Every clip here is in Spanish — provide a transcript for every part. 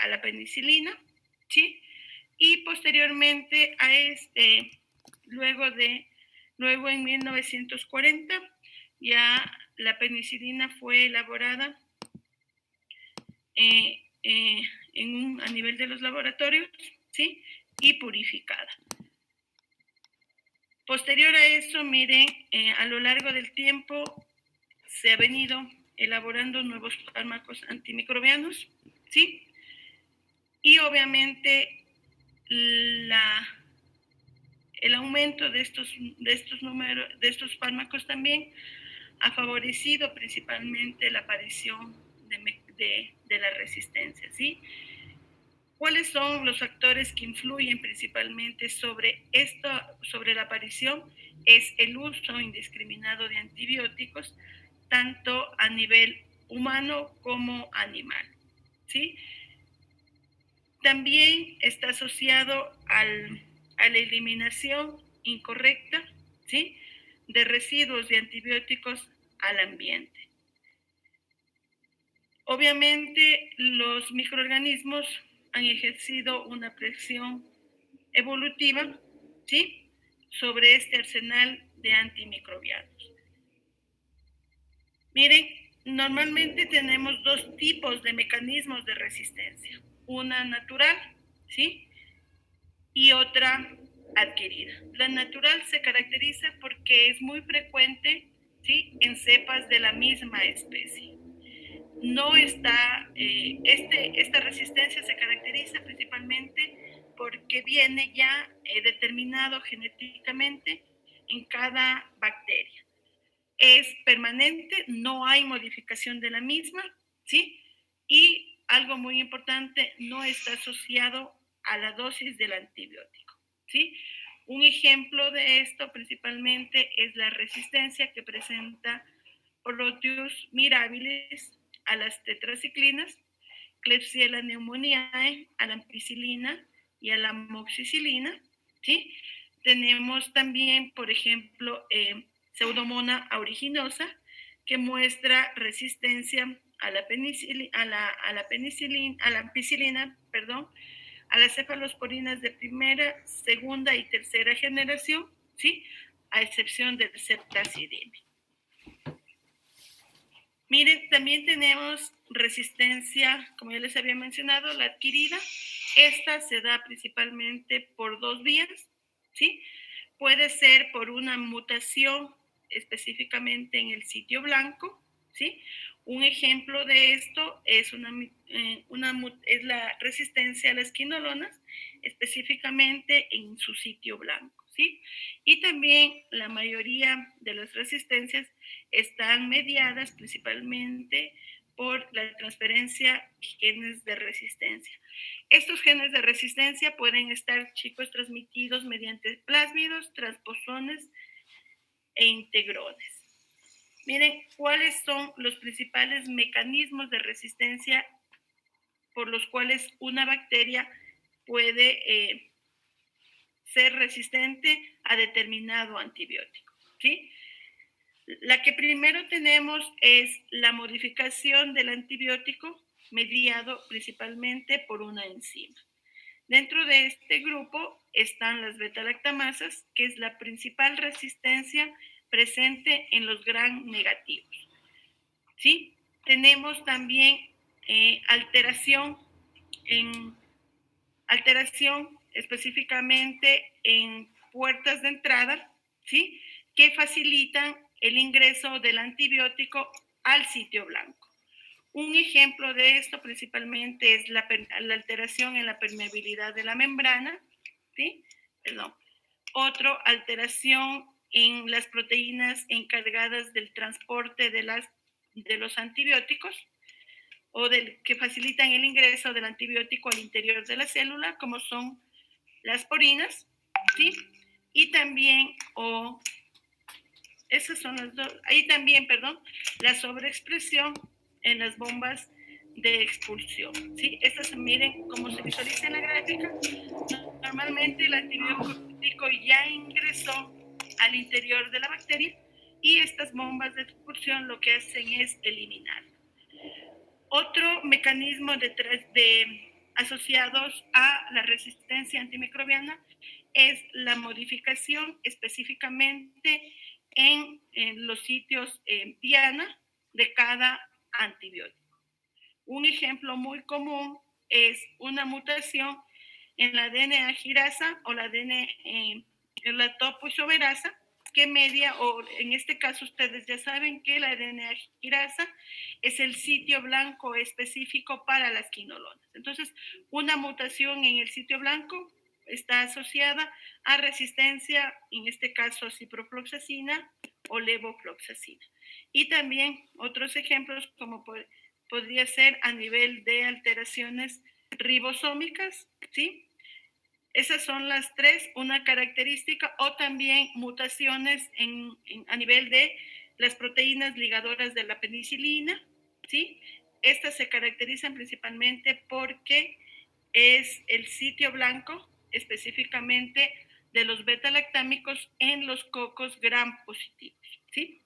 a la penicilina, ¿sí? Y posteriormente a luego en 1940, ya la penicilina fue elaborada a nivel de los laboratorios, ¿sí? Y purificada. Posterior a eso, miren, a lo largo del tiempo se ha venido elaborando nuevos fármacos antimicrobianos, ¿sí? Y obviamente el aumento de estos fármacos también ha favorecido principalmente la aparición de la resistencia, ¿sí? ¿Cuáles son los factores que influyen principalmente sobre la aparición? Es el uso indiscriminado de antibióticos, tanto a nivel humano como animal, ¿sí? También está asociado a la eliminación incorrecta, ¿sí?, de residuos de antibióticos al ambiente. Obviamente, los microorganismos han ejercido una presión evolutiva, ¿sí?, sobre este arsenal de antimicrobianos. Miren, normalmente tenemos dos tipos de mecanismos de resistencia. Una natural, ¿sí?, y otra adquirida. La natural se caracteriza porque es muy frecuente, ¿sí?, en cepas de la misma especie. No está, esta resistencia se caracteriza principalmente porque viene ya determinado genéticamente en cada bacteria. Es permanente, no hay modificación de la misma, ¿sí? Y algo muy importante, no está asociado a la dosis del antibiótico, ¿sí? Un ejemplo de esto principalmente es la resistencia que presenta Proteus mirabilis a las tetraciclinas, Klebsiella pneumoniae a la ampicilina y a la amoxicilina, ¿sí? Tenemos también, por ejemplo, Pseudomonas aeruginosa, que muestra resistencia a la ampicilina, a las cefalosporinas de primera, segunda y tercera generación, ¿sí?, a excepción del ceftazidime. Miren, también tenemos resistencia, como ya les había mencionado, la adquirida. Esta se da principalmente por dos vías, ¿sí? Puede ser por una mutación específicamente en el sitio blanco, ¿sí? Un ejemplo de esto es es la resistencia a las quinolonas, específicamente en su sitio blanco, ¿sí? Y también la mayoría de las resistencias están mediadas principalmente por la transferencia de genes de resistencia. Estos genes de resistencia pueden estar, chicos, transmitidos mediante plásmidos, transposones e integrones. Miren, ¿cuáles son los principales mecanismos de resistencia por los cuales una bacteria puede ser resistente a determinado antibiótico? ¿Sí? La que primero tenemos es la modificación del antibiótico mediado principalmente por una enzima. Dentro de este grupo están las beta-lactamasas, que es la principal resistencia presente en los gram negativos, ¿sí? Tenemos también alteración específicamente en puertas de entrada, ¿sí?, que facilitan el ingreso del antibiótico al sitio blanco. Un ejemplo de esto principalmente es la alteración en la permeabilidad de la membrana, ¿sí? Otro, alteración en las proteínas encargadas del transporte de los antibióticos o que facilitan el ingreso del antibiótico al interior de la célula, como son las porinas, ¿sí? Y también, esas son las dos, ahí también, la sobreexpresión en las bombas de expulsión, ¿sí? Estas, miren cómo se visualiza en la gráfica. Normalmente el antibiótico ya ingresó al interior de la bacteria y estas bombas de expulsión lo que hacen es eliminar. Otro mecanismo de asociados a la resistencia antimicrobiana es la modificación específicamente en los sitios diana de cada antibiótico. Un ejemplo muy común es una mutación en la DNA girasa o la DNA en la topoisomerasa que media, o en este caso ustedes ya saben que la DNA girasa es el sitio blanco específico para las quinolonas. Entonces, una mutación en el sitio blanco está asociada a resistencia, en este caso a ciprofloxacina o levofloxacina. Y también otros ejemplos como podría ser a nivel de alteraciones ribosómicas, ¿sí? Esas son las tres, una característica, o también mutaciones a nivel de las proteínas ligadoras de la penicilina, ¿sí? Estas se caracterizan principalmente porque es el sitio blanco, específicamente de los beta-lactámicos en los cocos gram positivos, ¿sí?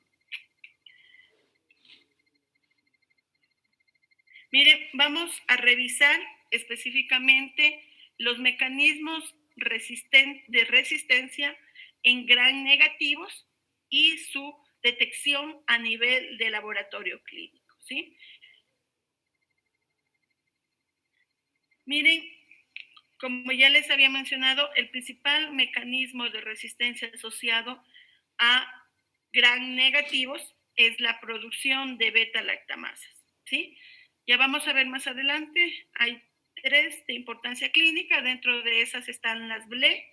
Miren, vamos a revisar específicamente los mecanismos de resistencia en gran negativos y su detección a nivel de laboratorio clínico, ¿sí? Miren, como ya les había mencionado, el principal mecanismo de resistencia asociado a gran negativos es la producción de beta-lactamasas, ¿sí? Ya vamos a ver más adelante, hay tres de importancia clínica, dentro de esas están las BLE.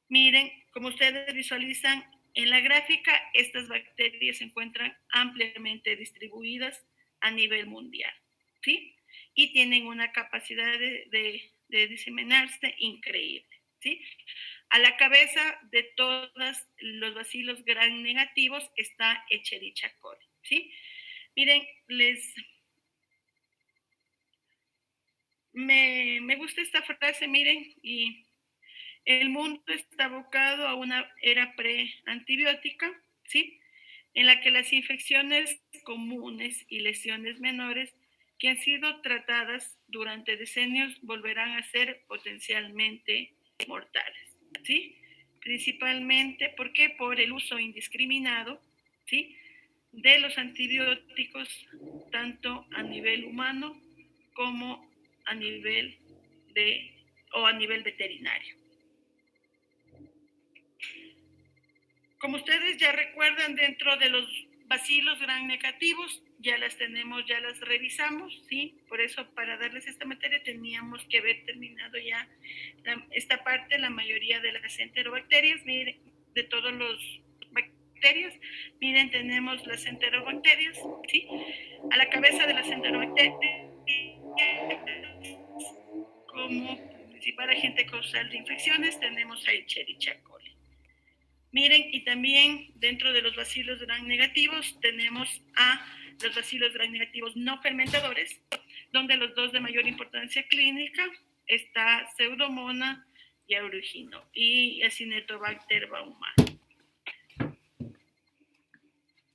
Miren, como ustedes visualizan en la gráfica, estas bacterias se encuentran ampliamente distribuidas a nivel mundial, ¿sí? Y tienen una capacidad de diseminarse increíble, ¿sí? A la cabeza de todos los bacilos gram negativos está Escherichia coli, ¿sí? Miren, me gusta esta frase, miren, y el mundo está abocado a una era pre-antibiótica, ¿sí? En la que las infecciones comunes y lesiones menores que han sido tratadas durante decenios volverán a ser potencialmente mortales, ¿sí? Principalmente, ¿por qué? Por el uso indiscriminado, ¿sí? De los antibióticos, tanto a nivel humano como a nivel a nivel veterinario. Como ustedes ya recuerdan, dentro de los bacilos gram negativos, ya las tenemos, ya las revisamos, ¿sí? Por eso, para darles esta materia, teníamos que haber terminado ya esta parte, la mayoría de las enterobacterias, miren, de todos los bacterias, miren, tenemos las enterobacterias, ¿sí? A la cabeza de las enterobacterias, como principal agente causal de infecciones, tenemos a Escherichia coli. Miren, y también dentro de los bacilos gram negativos tenemos a los bacilos gram negativos no fermentadores, donde los dos de mayor importancia clínica está Pseudomonas y Aerugino y Acinetobacter baumannii.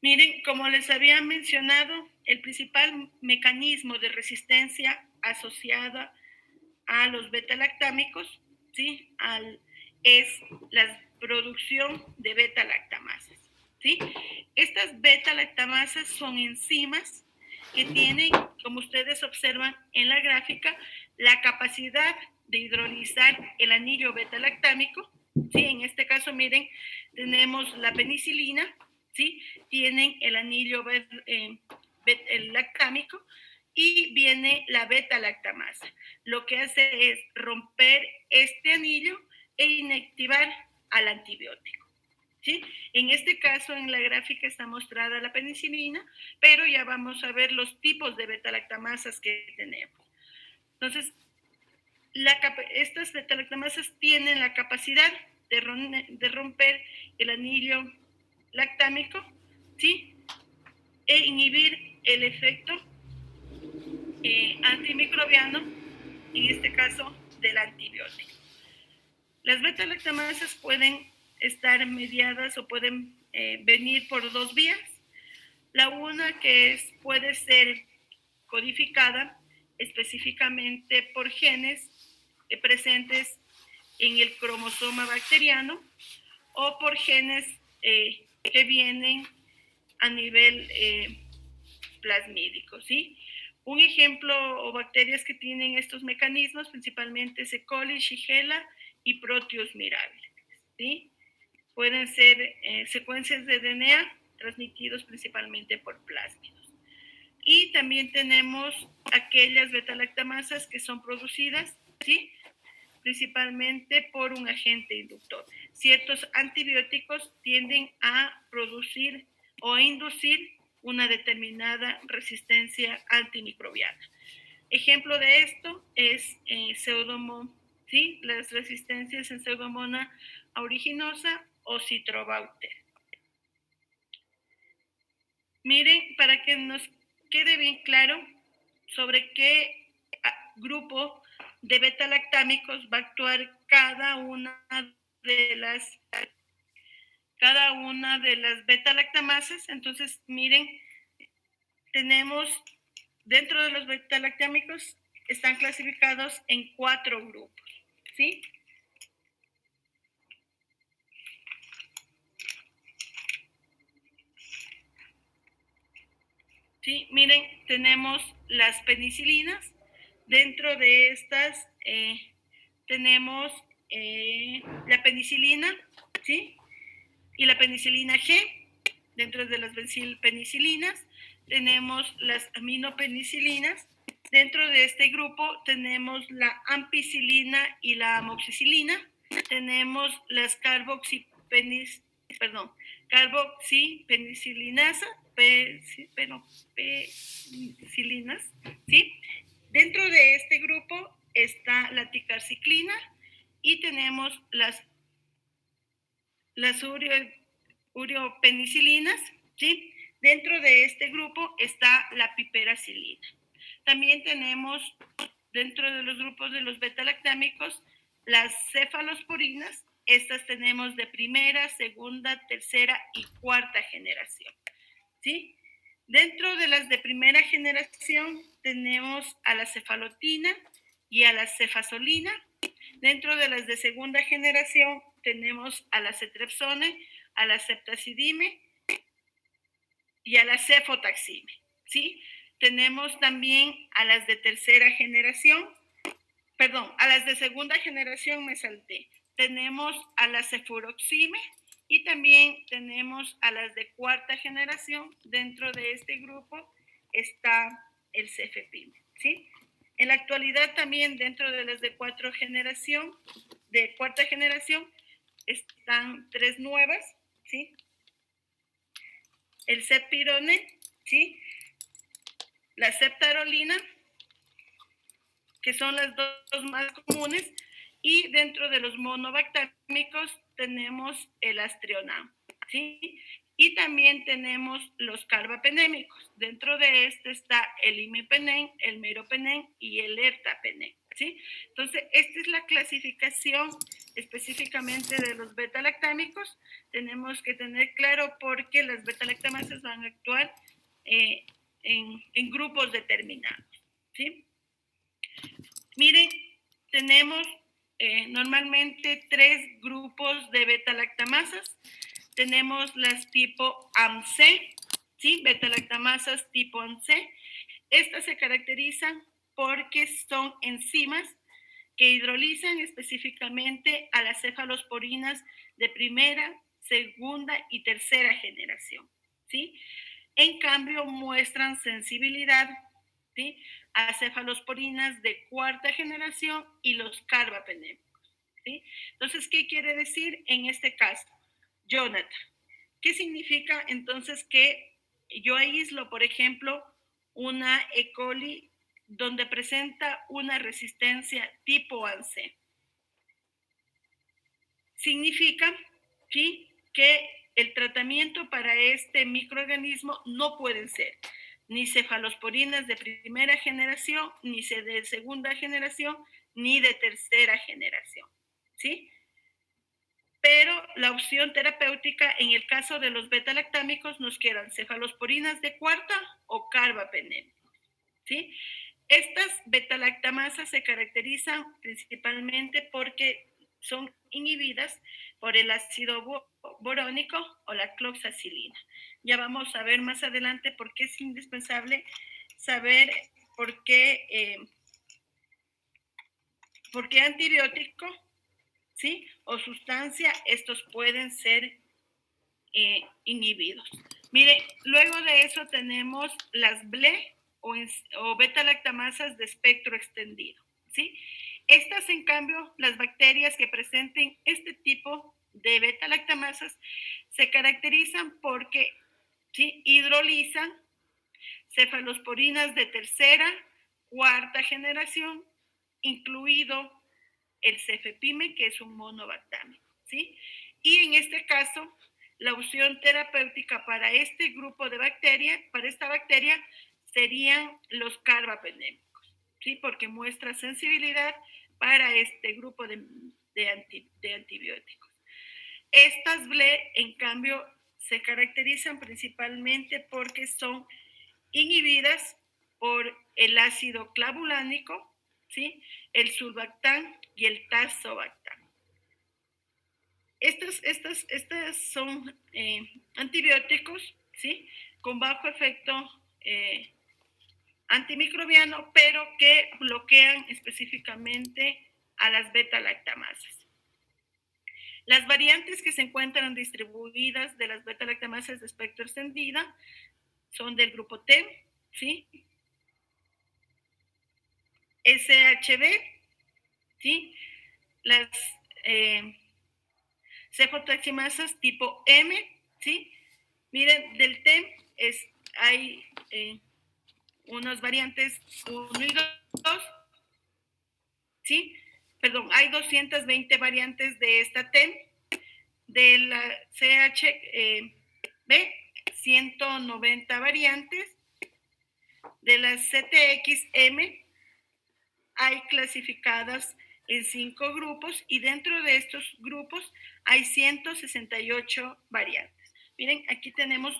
Miren, como les había mencionado, el principal mecanismo de resistencia asociada a los beta-lactámicos, ¿sí? Es la producción de beta-lactamasas, ¿sí? Estas beta-lactamasas son enzimas que tienen, como ustedes observan en la gráfica, la capacidad de hidrolizar el anillo beta-lactámico, ¿sí? En este caso, miren, tenemos la penicilina, ¿sí? Tienen el anillo el lactámico, y viene la beta-lactamasa. Lo que hace es romper este anillo e inactivar al antibiótico, ¿sí? En este caso, en la gráfica está mostrada la penicilina, pero ya vamos a ver los tipos de beta-lactamasas que tenemos. Entonces, estas beta-lactamasas tienen la capacidad de romper el anillo lactámico, ¿sí? E inhibir el efecto antimicrobiano, en este caso del antibiótico. Las beta-lactamasas pueden estar mediadas o pueden venir por dos vías. La una, que puede ser codificada, específicamente por genes presentes en el cromosoma bacteriano o por genes que vienen a nivel plasmídico, ¿sí? Un ejemplo o bacterias que tienen estos mecanismos principalmente es E. coli, Shigella y Proteus mirabilis, ¿sí? Pueden ser secuencias de DNA transmitidos principalmente por plásmidos. Y también tenemos aquellas beta-lactamasas que son producidas, ¿sí? Principalmente por un agente inductor. Ciertos antibióticos tienden a producir o a inducir una determinada resistencia antimicrobiana. Ejemplo de esto es Pseudomonas, ¿sí? Las resistencias en Pseudomonas aeruginosa o Citrobacter. Miren, para que nos quede bien claro sobre qué grupo de beta-lactámicos va a actuar cada una de las beta-lactamasas. Entonces, miren, tenemos dentro de los beta-lactámicos están clasificados en 4 grupos, ¿sí? ¿Sí? Miren, tenemos las penicilinas. Dentro de estas tenemos la penicilina, ¿sí? Y la penicilina G. Dentro de las penicilinas tenemos las aminopenicilinas. Dentro de este grupo tenemos la ampicilina y la amoxicilina. Tenemos las carboxipenicilinas, penicilinas, ¿sí? Dentro de este grupo está la ticarciclina y tenemos las uriopenicilinas, ¿sí? Dentro de este grupo está la piperacilina. También tenemos dentro de los grupos de los beta-lactámicos las cefalosporinas. Estas tenemos de primera, segunda, tercera y cuarta generación, ¿sí? Dentro de las de primera generación tenemos a la cefalotina y a la cefasolina. Dentro de las de segunda generación tenemos a la cetrepsone, a la ceftazidime y a la cefotaxime, ¿sí? Tenemos también a las de tercera generación, a las de segunda generación me salté. Tenemos a la cefuroxime y también tenemos a las de cuarta generación. Dentro de este grupo está el cefepime, ¿sí? En la actualidad también dentro de las de cuarta generación están 3 nuevas, ¿sí? El cepirone, ¿sí? La ceptarolina, que son las dos más comunes, y dentro de los monobactámicos tenemos el astrionam, ¿sí? Y también tenemos los carbapenémicos. Dentro de este está el imipenem, el meropenem y el ertapenem, ¿sí? Entonces, esta es la clasificación específicamente de los beta-lactámicos. Tenemos que tener claro por qué las beta-lactamasas van a actuar en grupos determinados, ¿sí? Miren, tenemos normalmente 3 grupos de beta-lactamasas. Tenemos las tipo AMC, ¿sí? Beta-lactamasas tipo AMC. Estas se caracterizan porque son enzimas que hidrolizan específicamente a las cefalosporinas de primera, segunda y tercera generación, ¿sí? En cambio, muestran sensibilidad, ¿sí? A cefalosporinas de cuarta generación y los carbapenémicos, ¿sí? Entonces, ¿qué quiere decir en este caso? Jonathan, ¿qué significa entonces que yo aíslo, por ejemplo, una E. coli donde presenta una resistencia tipo ANSE? Significa, ¿sí?, que el tratamiento para este microorganismo no pueden ser ni cefalosporinas de primera generación, ni de segunda generación, ni de tercera generación, ¿sí? Pero la opción terapéutica en el caso de los beta-lactámicos nos quedan cefalosporinas de cuarta o carbapenémicos, ¿sí? Estas beta-lactamasas se caracterizan principalmente porque son inhibidas por el ácido borónico o la cloxacilina. Ya vamos a ver más adelante por qué es indispensable saber por qué antibiótico, ¿sí? O sustancia, estos pueden ser inhibidos. Mire, luego de eso tenemos las BLE o beta-lactamasas de espectro extendido, ¿sí? Estas, en cambio, las bacterias que presenten este tipo de beta-lactamasas se caracterizan porque, ¿sí?, hidrolizan cefalosporinas de tercera, cuarta generación, incluido el cefepime, que es un monobactámico, ¿sí? Y en este caso, la opción terapéutica para este grupo de bacterias, para esta bacteria, serían los carbapenémicos, ¿sí? Porque muestra sensibilidad para este grupo de antibióticos. Estas BLE, en cambio, se caracterizan principalmente porque son inhibidas por el ácido clavulánico, ¿sí?, el sulbactán y el tazobactán. Estos son antibióticos, ¿sí?, con bajo efecto antimicrobiano, pero que bloquean específicamente a las beta-lactamasas. Las variantes que se encuentran distribuidas de las beta-lactamasas de espectro extendida son del grupo T, ¿sí?, SHB, ¿sí?, las cefotaximasas tipo M, ¿sí? Miren, del TEM hay unas variantes 1 y 2, ¿sí? Perdón, hay 220 variantes de esta TEM, de la CHB, 190 variantes, de la CTXM hay clasificadas en 5 grupos y dentro de estos grupos hay 168 variantes. Miren, aquí tenemos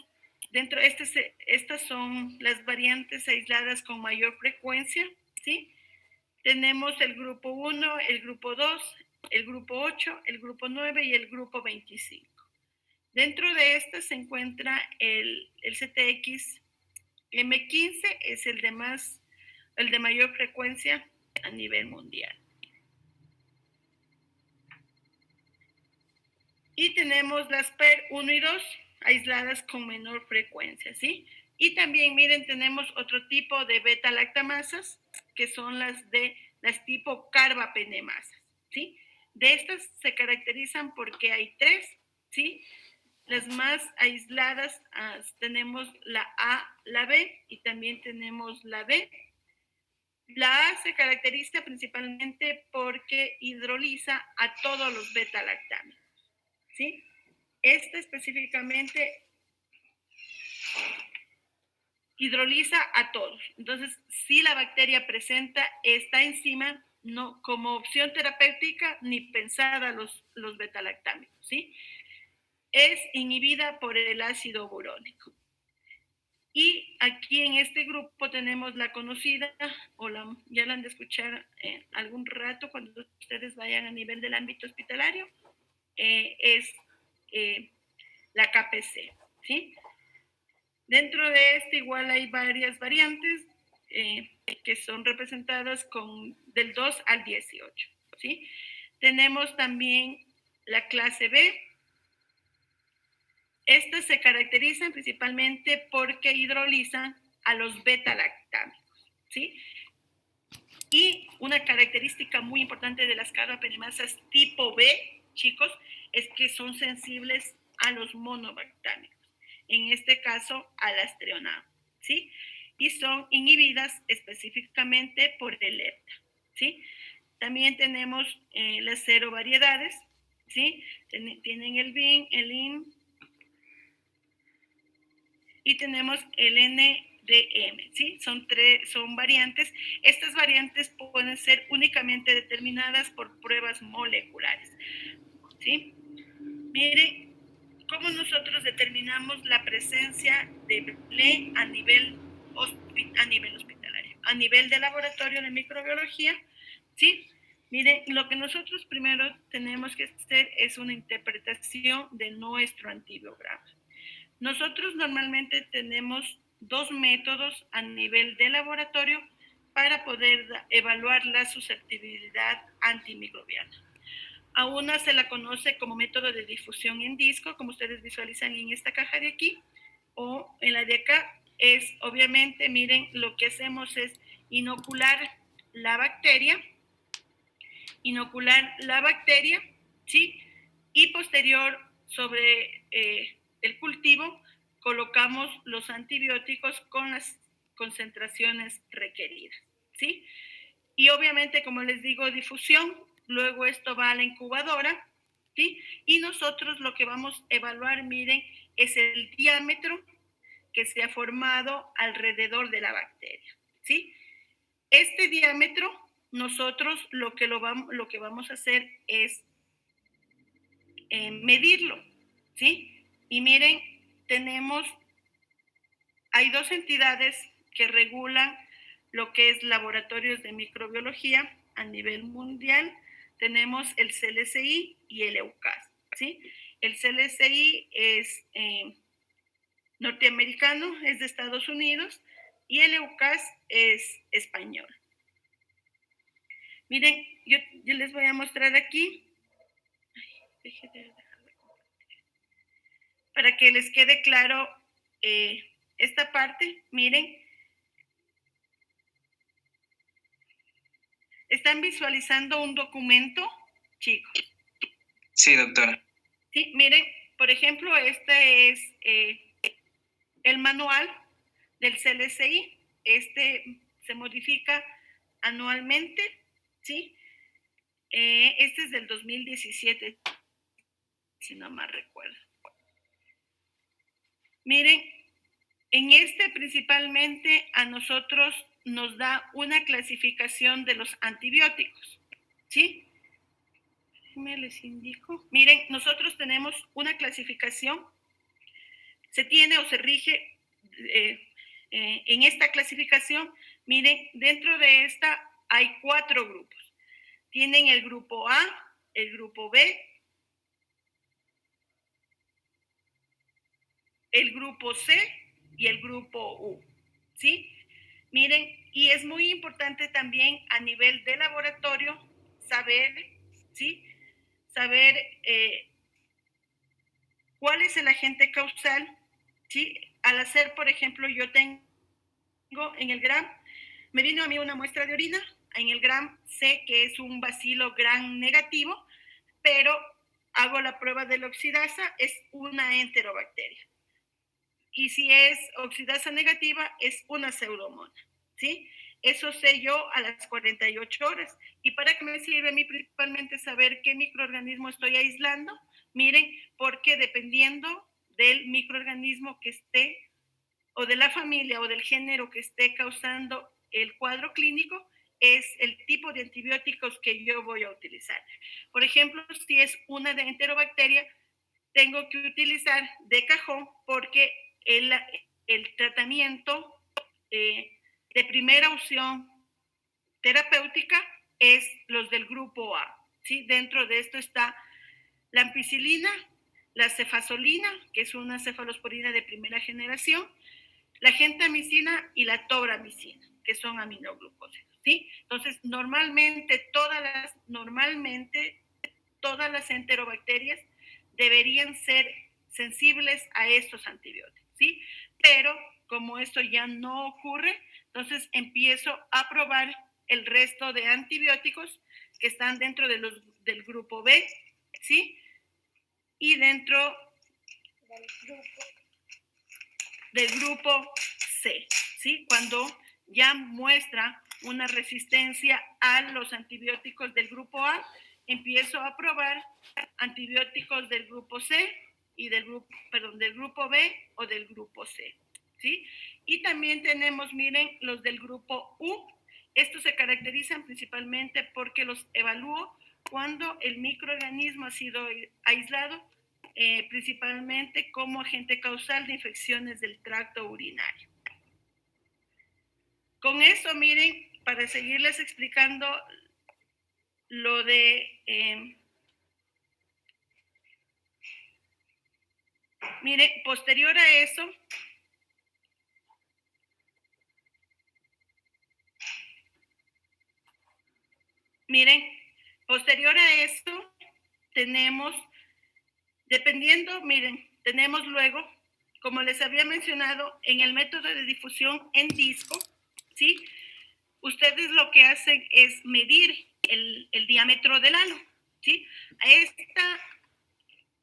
dentro, estas son las variantes aisladas con mayor frecuencia, ¿sí? Tenemos el grupo 1, el grupo 2, el grupo 8, el grupo 9 y el grupo 25. Dentro de estas se encuentra el CTX M15, es el de mayor frecuencia a nivel mundial. Y tenemos las PER 1 y 2 aisladas con menor frecuencia, ¿sí? Y también, miren, tenemos otro tipo de beta-lactamasas, que son las tipo carbapenemasas, ¿sí? De estas se caracterizan porque hay 3, ¿sí? Las más aisladas tenemos la A, la B y también tenemos la B. La A se caracteriza principalmente porque hidroliza a todos los beta-lactámicos, ¿sí? Esta específicamente hidroliza a todos. Entonces, si la bacteria presenta esta enzima, no como opción terapéutica ni pensada los beta-lactámicos, ¿sí? Es inhibida por el ácido borónico. Y aquí en este grupo tenemos la conocida, ya la han de escuchar algún rato cuando ustedes vayan a nivel del ámbito hospitalario, es la KPC, ¿sí? Dentro de este igual hay varias variantes que son representadas del 2 al 18, ¿sí? Tenemos también la clase B. Estas se caracterizan principalmente porque hidrolizan a los beta-lactámicos, ¿sí? Y una característica muy importante de las carbapenemasas tipo B, chicos, es que son sensibles a los monobactámicos, en este caso al aztreonamo, ¿sí? Y son inhibidas específicamente por el ERTA, ¿sí? También tenemos las 0 variedades, ¿sí? Tienen el BIN, el IN, y tenemos el NDM, ¿sí? Son variantes. Estas variantes pueden ser únicamente determinadas por pruebas moleculares, ¿sí? Mire, ¿cómo nosotros determinamos la presencia de BLE a nivel hospitalario? a nivel de laboratorio de microbiología, ¿sí? Miren, lo que nosotros primero tenemos que hacer es una interpretación de nuestro antibiograma. Nosotros normalmente tenemos dos métodos a nivel de laboratorio para poder evaluar la susceptibilidad antimicrobiana. A una se la conoce como método de difusión en disco, como ustedes visualizan en esta caja de aquí, o en la de acá. Es, obviamente, miren, lo que hacemos es inocular la bacteria, ¿sí? Y posterior sobre el cultivo colocamos los antibióticos con las concentraciones requeridas, ¿sí? Y obviamente, como les digo, difusión, luego esto va a la incubadora, ¿sí? Y nosotros lo que vamos a evaluar, miren, es el diámetro que se ha formado alrededor de la bacteria, ¿sí? Este diámetro, nosotros lo que vamos a hacer es medirlo, ¿sí? Y miren, hay dos entidades que regulan lo que es laboratorios de microbiología a nivel mundial. Tenemos el CLSI y el EUCAS, ¿sí? El CLSI es norteamericano, es de Estados Unidos, y el EUCAS es español. Miren, yo les voy a mostrar aquí, para que les quede claro esta parte. Miren, ¿están visualizando un documento, chicos? Sí, doctora. Sí, miren, por ejemplo, este es el manual del CLSI. Este se modifica anualmente, ¿sí? Este es del 2017, si no mal recuerdo. Miren, en este principalmente a nosotros nos da una clasificación de los antibióticos, ¿sí? Me les indico. Miren, nosotros tenemos una clasificación, se tiene o se rige en esta clasificación. Miren, dentro de esta hay 4 grupos. Tienen el grupo A, el grupo B, el grupo C y el grupo U, ¿sí? Miren, y es muy importante también a nivel de laboratorio saber, ¿sí? Saber cuál es el agente causal, ¿sí? Al hacer, por ejemplo, yo tengo en el GRAM, me vino a mí una muestra de orina, en el GRAM sé que es un bacilo gram negativo, pero hago la prueba de la oxidasa, es una enterobacteria. Y si es oxidasa negativa, es una pseudomonas, ¿sí? Eso sé yo a las 48 horas. ¿Y para qué me sirve a mí principalmente saber qué microorganismo estoy aislando? Miren, porque dependiendo del microorganismo que esté, o de la familia o del género que esté causando el cuadro clínico, es el tipo de antibióticos que yo voy a utilizar. Por ejemplo, si es una de enterobacteria, tengo que utilizar de cajón porque el tratamiento de primera opción terapéutica es los del grupo A, ¿sí? Dentro de esto está la ampicilina, la cefazolina, que es una cefalosporina de primera generación, la gentamicina y la tobramicina, que son aminoglucósidos, ¿sí? Entonces, normalmente todas las enterobacterias deberían ser sensibles a estos antibióticos, ¿sí? Pero como esto ya no ocurre, entonces empiezo a probar el resto de antibióticos que están dentro del grupo B, ¿sí? Y dentro del grupo C, ¿sí? Cuando ya muestra una resistencia a los antibióticos del grupo A, empiezo a probar antibióticos del grupo C y del grupo B o del grupo C, ¿sí? Y también tenemos, miren, los del grupo U. Estos se caracterizan principalmente porque los evalúo cuando el microorganismo ha sido aislado principalmente como agente causal de infecciones del tracto urinario. Con eso, miren, para seguirles explicando lo de, miren, posterior a eso, miren, posterior a esto, tenemos, dependiendo, miren, tenemos luego, como les había mencionado, en el método de difusión en disco, ¿sí? Ustedes lo que hacen es medir el diámetro del halo, ¿sí?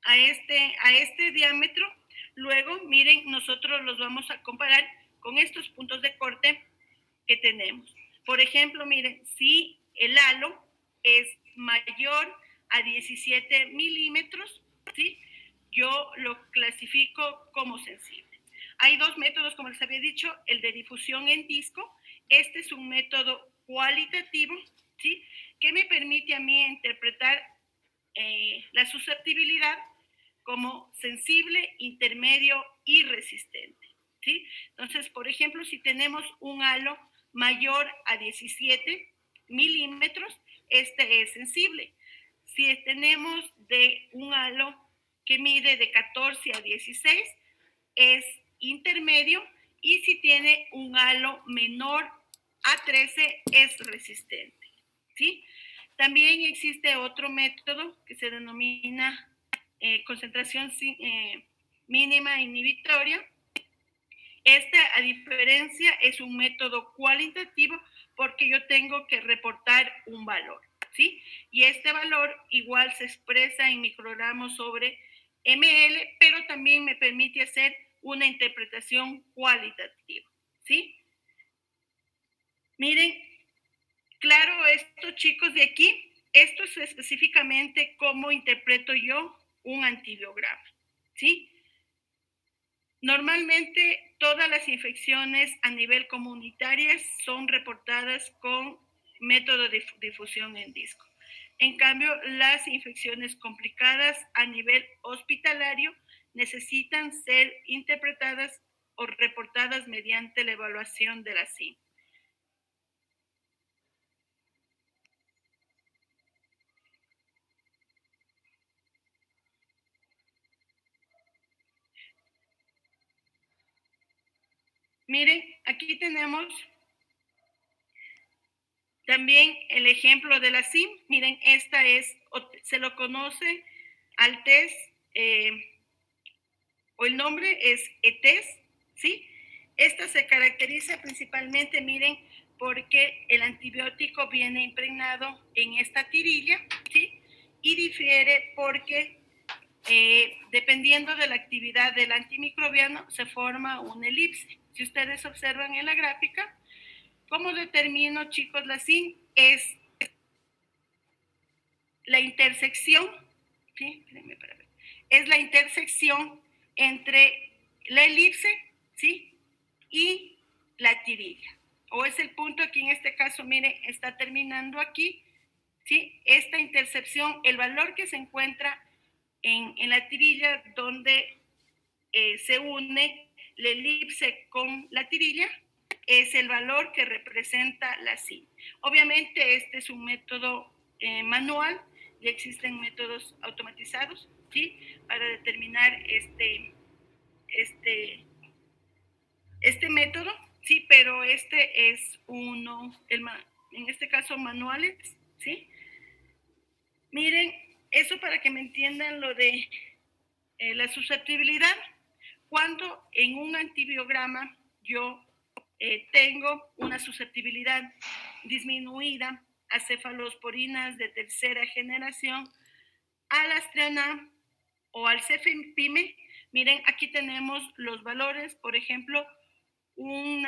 A este diámetro, luego, miren, nosotros los vamos a comparar con estos puntos de corte que tenemos. Por ejemplo, miren, si el halo es mayor a 17 milímetros, ¿sí? Yo lo clasifico como sensible. Hay dos métodos, como les había dicho, el de difusión en disco. Este es un método cualitativo, ¿sí? Que me permite a mí interpretar la susceptibilidad como sensible, intermedio y resistente, ¿sí? Entonces, por ejemplo, si tenemos un halo mayor a 17 milímetros, este es sensible. Si tenemos de un halo que mide de 14 a 16, es intermedio, y si tiene un halo menor a 13, es resistente, ¿sí? También existe otro método que se denomina concentración mínima inhibitoria. Esta, a diferencia, es un método cualitativo porque yo tengo que reportar un valor, ¿sí? Y este valor igual se expresa en microgramos sobre ml, pero también me permite hacer una interpretación cualitativa, ¿sí? Miren, claro, estos chicos de aquí, esto es específicamente cómo interpreto yo un antibiograma, ¿sí? Normalmente todas las infecciones a nivel comunitario son reportadas con método de difusión en disco. En cambio, las infecciones complicadas a nivel hospitalario necesitan ser interpretadas o reportadas mediante la evaluación de la CIM. Miren, aquí tenemos también el ejemplo de la CIM. Miren, esta es, se lo conoce al test, o el nombre es ETES, ¿sí? Esta se caracteriza principalmente, miren, porque el antibiótico viene impregnado en esta tirilla, ¿sí? Y difiere porque dependiendo de la actividad del antimicrobiano se forma una elipse. Si ustedes observan en la gráfica, ¿cómo determino, chicos, la SIN? Es la intersección, ¿sí? Es la intersección entre la elipse, ¿sí? Y la tirilla. O es el punto aquí, en este caso, miren, está terminando aquí, ¿sí? Esta intersección, el valor que se encuentra en la tirilla donde se une la elipse con la tirilla, es el valor que representa la SIN. Obviamente este es un método manual, y existen métodos automatizados, ¿sí? Para determinar este método, sí, pero este es uno, en este caso manuales, ¿sí? Miren, eso para que me entiendan lo de la susceptibilidad. Cuando en un antibiograma yo tengo una susceptibilidad disminuida a cefalosporinas de tercera generación, al Astreonam o al Cefepime, miren, aquí tenemos los valores, por ejemplo, un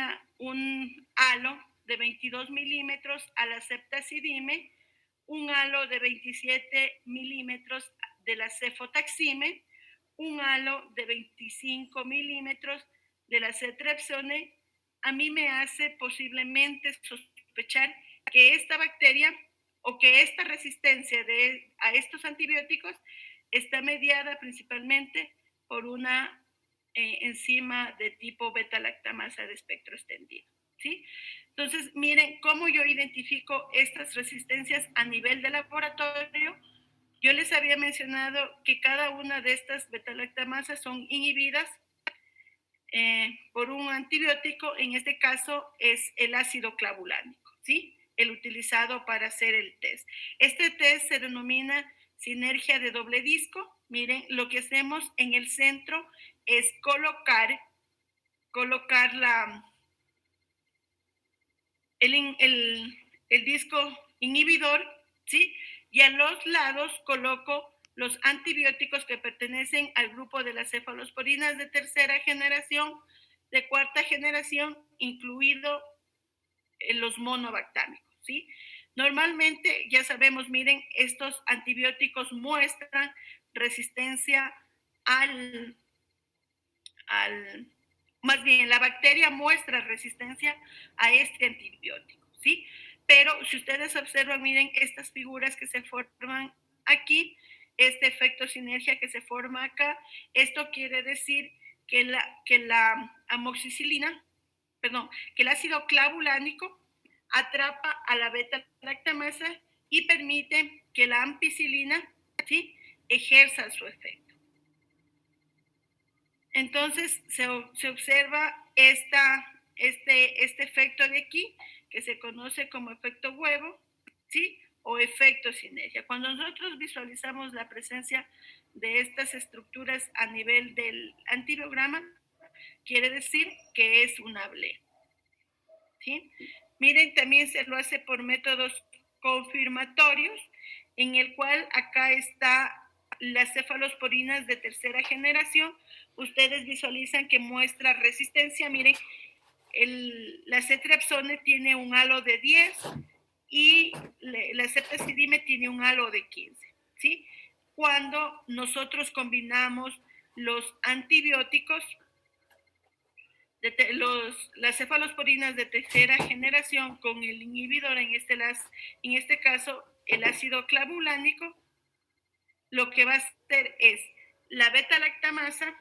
halo de 22 milímetros a la ceftazidime, un halo de 27 milímetros de la cefotaxime, un halo de 25 milímetros de la cetrepsone. A mí me hace posiblemente sospechar que esta bacteria o que esta resistencia a estos antibióticos está mediada principalmente por una enzima de tipo beta-lactamasa de espectro extendido, ¿sí? Entonces, miren cómo yo identifico estas resistencias a nivel de laboratorio. Yo les había mencionado que cada una de estas beta-lactamasas son inhibidas por un antibiótico, en este caso es el ácido clavulánico, ¿sí? El utilizado para hacer el test. Este test se denomina sinergia de doble disco. Miren, lo que hacemos en el centro es colocar el disco inhibidor, ¿sí? Y a los lados coloco los antibióticos que pertenecen al grupo de las cefalosporinas de tercera generación, de cuarta generación, incluido los monobactámicos, ¿sí? Normalmente, ya sabemos, miren, estos antibióticos muestran resistencia al, al más bien, la bacteria muestra resistencia a este antibiótico, ¿sí? Pero si ustedes observan, miren estas figuras que se forman aquí, este efecto sinergia que se forma acá, esto quiere decir que la amoxicilina, perdón, que el ácido clavulánico atrapa a la beta-lactamasa y permite que la ampicilina, ¿sí?, ejerza su efecto. Entonces se observa este efecto de aquí, que se conoce como efecto huevo, ¿sí? O efecto sinergia. Cuando nosotros visualizamos la presencia de estas estructuras a nivel del antibiograma, quiere decir que es un ablé, ¿sí? Miren, también se lo hace por métodos confirmatorios, en el cual acá está las cefalosporinas de tercera generación. Ustedes visualizan que muestra resistencia. Miren, la cetrapsone tiene un halo de 10 y la ceftazidime tiene un halo de 15, ¿sí? Cuando nosotros combinamos los antibióticos, las cefalosporinas de tercera generación con el inhibidor, en este caso el ácido clavulánico, lo que va a hacer es la beta-lactamasa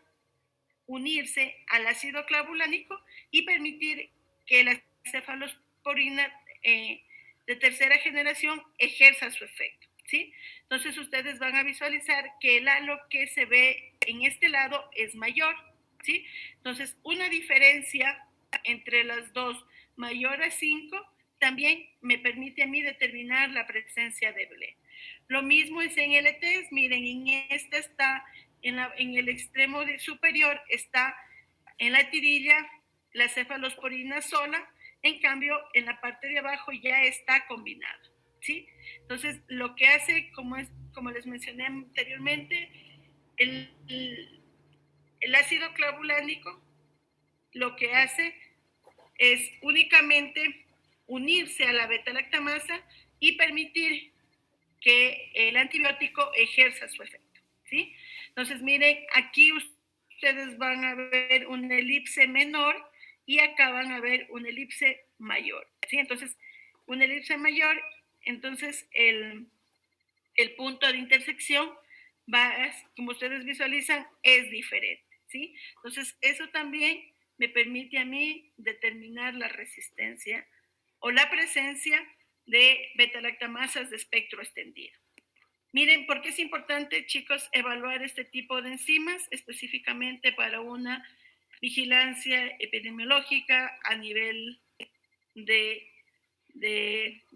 unirse al ácido clavulánico y permitir que la cefalosporina de tercera generación ejerza su efecto, ¿sí? Entonces ustedes van a visualizar que el halo que se ve en este lado es mayor, ¿sí? Entonces una diferencia entre las dos mayor a 5 también me permite a mí determinar la presencia de BLE. Lo mismo es en LTs, miren, en esta está en el extremo superior está en la tirilla la cefalosporina sola, en cambio en la parte de abajo ya está combinada, ¿sí? Entonces lo que hace, como les mencioné anteriormente, el ácido clavulánico lo que hace es únicamente unirse a la beta-lactamasa y permitir que el antibiótico ejerza su efecto, ¿sí? Entonces, miren, aquí ustedes van a ver una elipse menor y acá van a ver una elipse mayor, ¿sí? Entonces, una elipse mayor, entonces el punto de intersección como ustedes visualizan, es diferente, ¿sí? Entonces, eso también me permite a mí determinar la resistencia o la presencia de beta-lactamasas de espectro extendido. Miren, ¿por qué es importante, chicos, evaluar este tipo de enzimas específicamente para una vigilancia epidemiológica a nivel de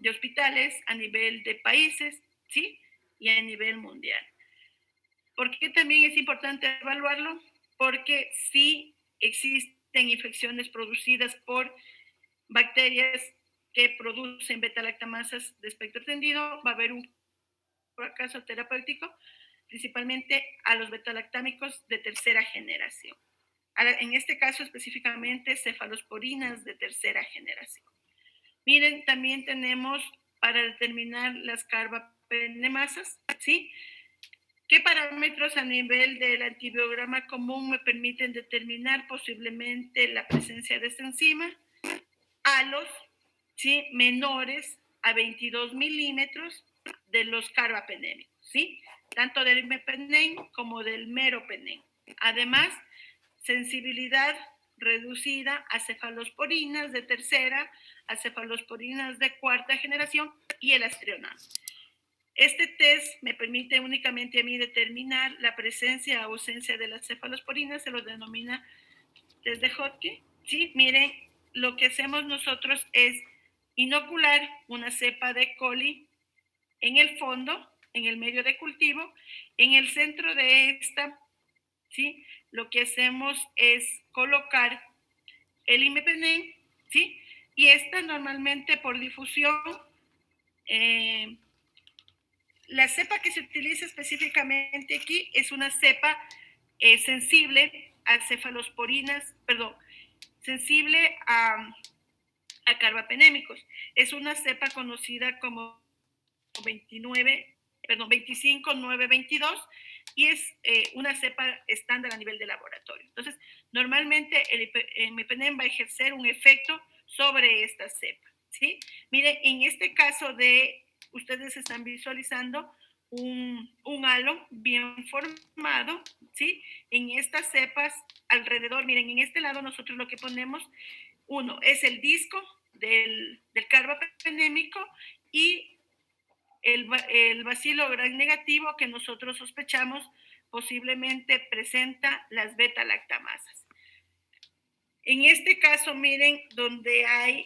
hospitales, a nivel de países, ¿sí? Y a nivel mundial? ¿Por qué también es importante evaluarlo? Porque si existen infecciones producidas por bacterias que producen beta-lactamasas de espectro extendido, va a haber un fracaso terapéutico, principalmente a los beta-lactámicos de tercera generación. En este caso específicamente cefalosporinas de tercera generación. Miren, también tenemos para determinar las carbapenemasas, ¿sí? ¿Qué parámetros a nivel del antibiograma común me permiten determinar posiblemente la presencia de esta enzima? Halos, ¿sí?, menores a 22 milímetros de los carbapenémicos, ¿sí? Tanto del mepenén como del meropenén. Además, sensibilidad reducida a cefalosporinas de tercera, a cefalosporinas de cuarta generación y el Aztreonam. Este test me permite únicamente a mí determinar la presencia o ausencia de las cefalosporinas, se lo denomina test de Hodgkin. ¿Sí? Miren, lo que hacemos nosotros es inocular una cepa de coli en el fondo, en el medio de cultivo, en el centro de esta, ¿sí? Lo que hacemos es colocar el imipenem, ¿sí? Y esta normalmente por difusión, la cepa que se utiliza específicamente aquí es una cepa sensible a cefalosporinas, perdón, sensible a carbapenémicos. Es una cepa conocida como 25922 y es una cepa estándar a nivel de laboratorio. Entonces, normalmente el imipenem va a ejercer un efecto sobre esta cepa, ¿sí? Mire, en este caso ustedes están visualizando un halo bien formado, ¿sí? En estas cepas alrededor, miren, en este lado nosotros lo que ponemos, uno es el disco del carbapenémico y el bacilo gram negativo que nosotros sospechamos posiblemente presenta las beta-lactamasas. En este caso, miren, donde hay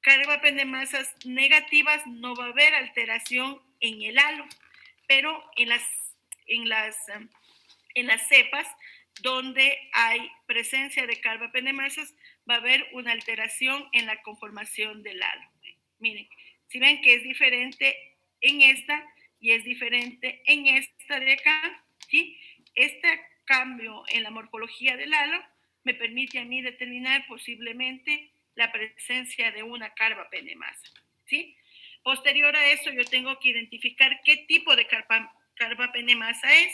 carbapenemasas negativas no va a haber alteración en el halo, pero en las cepas donde hay presencia de carbapenemasas va a haber una alteración en la conformación del halo. Miren, si ven que es diferente en esta y es diferente en esta de acá, ¿sí? Este cambio en la morfología del halo me permite a mí determinar posiblemente la presencia de una carbapenemasa, ¿sí? Posterior a eso, yo tengo que identificar qué tipo de carbapenemasa es.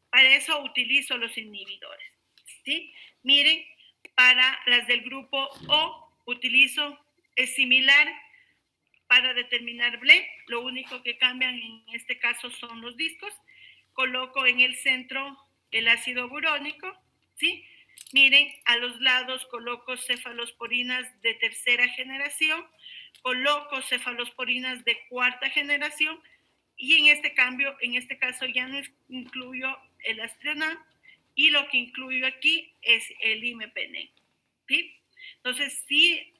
Para eso utilizo los inhibidores, ¿sí? Miren, para las del grupo O utilizo, es similar para determinar BLE, lo único que cambian en este caso son los discos. Coloco en el centro el ácido burónico, ¿sí? Miren, a los lados coloco cefalosporinas de tercera generación, coloco cefalosporinas de cuarta generación y en este caso ya no incluyo el Aztreonam y lo que incluyo aquí es el imipenem, ¿sí? Entonces, sí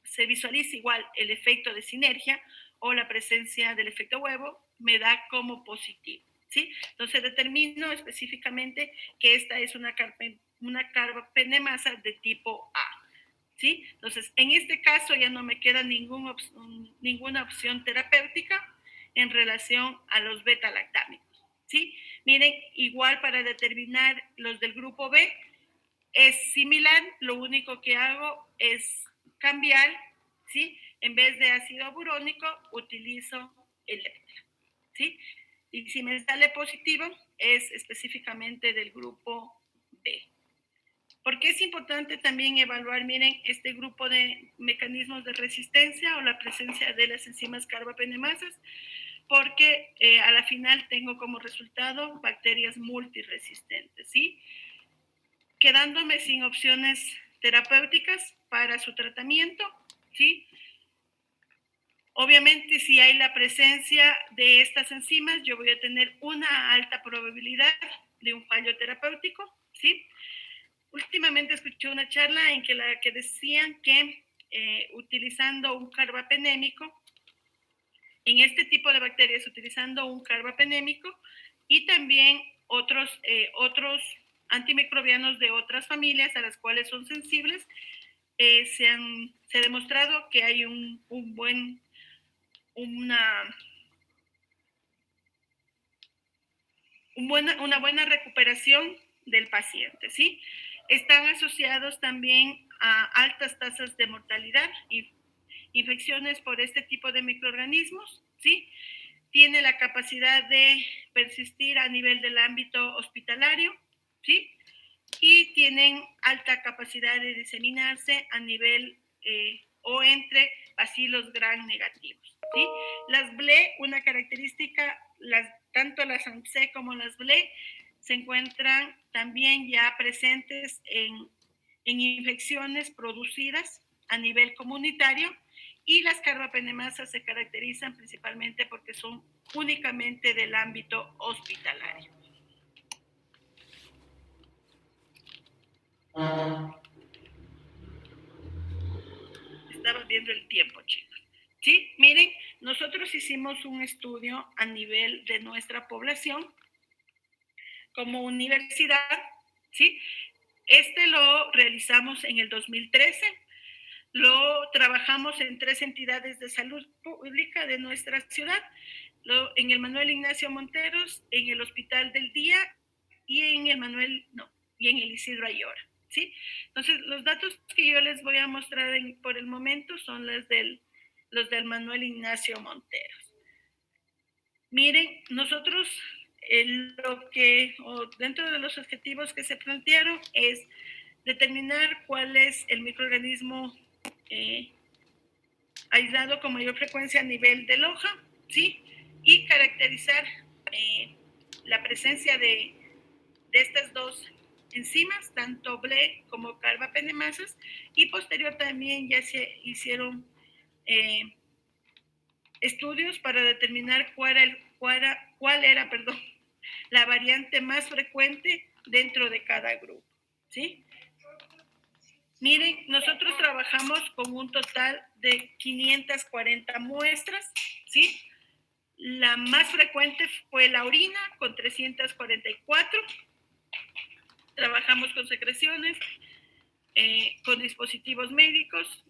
se visualiza igual el efecto de sinergia o la presencia del efecto huevo, me da como positivo, ¿sí? Entonces determino específicamente que esta es una carbapenemasa de tipo A, ¿sí? Entonces, en este caso ya no me queda ninguna opción terapéutica en relación a los beta-lactámicos, ¿sí? Miren, igual para determinar los del grupo B, es similar, lo único que hago es cambiar, ¿sí? En vez de ácido burónico, utilizo el leptra, ¿sí? Y si me sale positivo, es específicamente del grupo B. Porque es importante también evaluar, miren, este grupo de mecanismos de resistencia o la presencia de las enzimas carbapenemasas, porque a la final tengo como resultado bacterias multiresistentes, ¿sí? Quedándome sin opciones terapéuticas para su tratamiento, ¿sí? Obviamente, si hay la presencia de estas enzimas, yo voy a tener una alta probabilidad de un fallo terapéutico, ¿sí? Últimamente escuché una charla en que decían que utilizando un carbapenémico, en este tipo de bacterias, utilizando un carbapenémico y también otros antimicrobianos de otras familias a las cuales son sensibles, se ha demostrado que hay una buena recuperación del paciente, ¿sí? Están asociados también a altas tasas de mortalidad y infecciones por este tipo de microorganismos, ¿sí? Tiene la capacidad de persistir a nivel del ámbito hospitalario, ¿sí? Y tienen alta capacidad de diseminarse a nivel o entre bacilos gram negativos, ¿sí? Las BLE, una característica, tanto las ANSE como las BLE, se encuentran también ya presentes en infecciones producidas a nivel comunitario, y las carbapenemasas se caracterizan principalmente porque son únicamente del ámbito hospitalario. Estaba viendo el tiempo, chicos. Sí, miren, nosotros hicimos un estudio a nivel de nuestra población como universidad, ¿sí? Este lo realizamos en el 2013. Lo trabajamos en 3 entidades de salud pública de nuestra ciudad, en el Manuel Ignacio Monteros, en el Hospital del Día y en el Isidro Ayora, ¿sí? Entonces, los datos que yo les voy a mostrar por el momento son los del Manuel Ignacio Monteros. Miren, nosotros dentro de los objetivos que se plantearon es determinar cuál es el microorganismo aislado con mayor frecuencia a nivel de Loja, ¿sí? Y caracterizar la presencia de estas dos enzimas, tanto BLE como carbapenemasas, y posterior también ya se hicieron estudios para determinar cuál era la variante más frecuente dentro de cada grupo, ¿sí? Miren, nosotros trabajamos con un total de 540 muestras, ¿sí? La más frecuente fue la orina, con 344. Trabajamos con secreciones, con dispositivos médicos,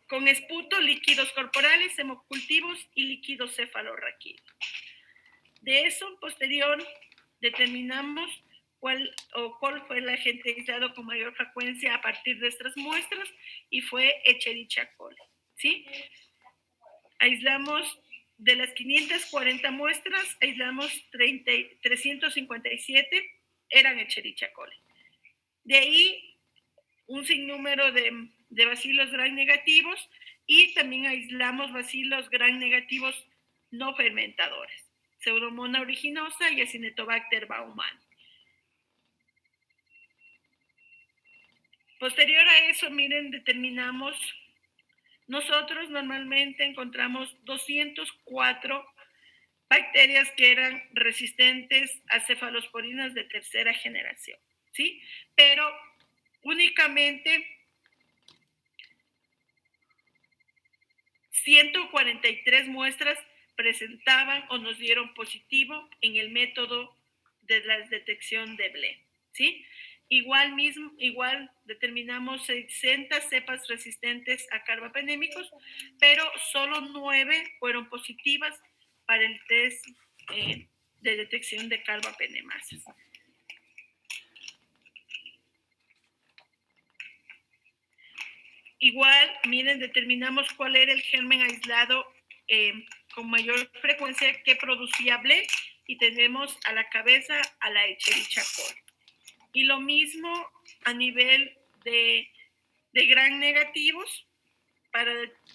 con esputo, líquidos corporales, hemocultivos y líquidos cefalorraquídeos. De eso, posterior, determinamos cuál fue el agente aislado con mayor frecuencia a partir de estas muestras, y fue Escherichia coli, ¿sí? Aislamos de las 540 muestras, aislamos 357 eran Escherichia coli. De ahí, un sinnúmero de bacilos gram negativos, y también aislamos bacilos gram negativos no fermentadores, Pseudomonas aeruginosa y Acinetobacter baumannii. Posterior a eso, miren, nosotros normalmente encontramos 204 bacterias que eran resistentes a cefalosporinas de tercera generación, ¿sí? Pero únicamente 143 muestras presentaban o nos dieron positivo en el método de la detección de BLE, ¿sí? Igual determinamos 60 cepas resistentes a carbapenémicos, pero solo 9 fueron positivas para el test de detección de carbapenemasas. Igual, miren, determinamos cuál era el germen aislado con mayor frecuencia que producía BLE, y tenemos a la cabeza a la Escherichia coli. Y lo mismo a nivel de gram negativos,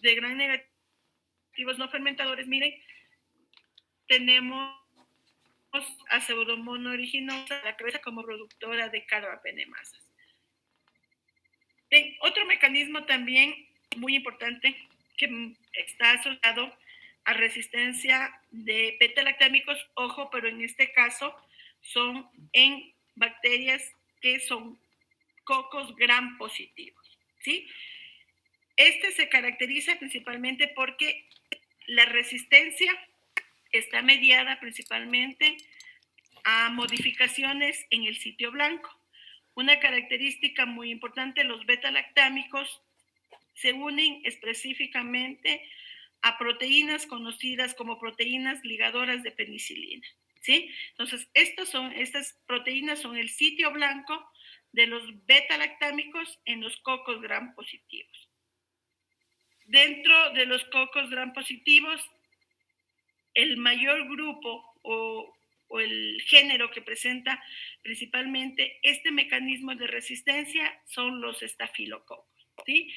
de gram negativos no fermentadores, miren, tenemos a Pseudomonas aeruginosa a la cabeza como productora de carbapenemasas. Otro mecanismo también muy importante que está asociado a resistencia de beta-lactámicos, ojo, pero en este caso son en bacterias que son cocos gram positivos, ¿sí? Este se caracteriza principalmente porque la resistencia está mediada principalmente a modificaciones en el sitio blanco. Una característica muy importante, los beta-lactámicos se unen específicamente a proteínas conocidas como proteínas ligadoras de penicilina, ¿sí? Entonces, estas proteínas son el sitio blanco de los beta-lactámicos en los cocos gram positivos. Dentro de los cocos gram positivos, el mayor grupo o el género que presenta principalmente este mecanismo de resistencia son los estafilococos, ¿sí?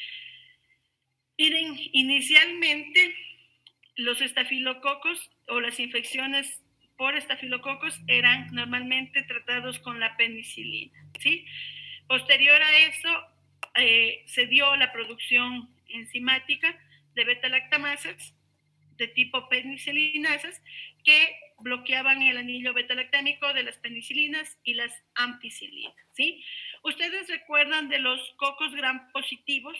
Miren, inicialmente los estafilococos o las infecciones por estafilococos eran normalmente tratados con la penicilina, ¿sí? Posterior a eso, se dio la producción enzimática de beta-lactamasas de tipo penicilinasas que bloqueaban el anillo beta-lactámico de las penicilinas y las ampicilinas, ¿sí? Ustedes recuerdan de los cocos gram positivos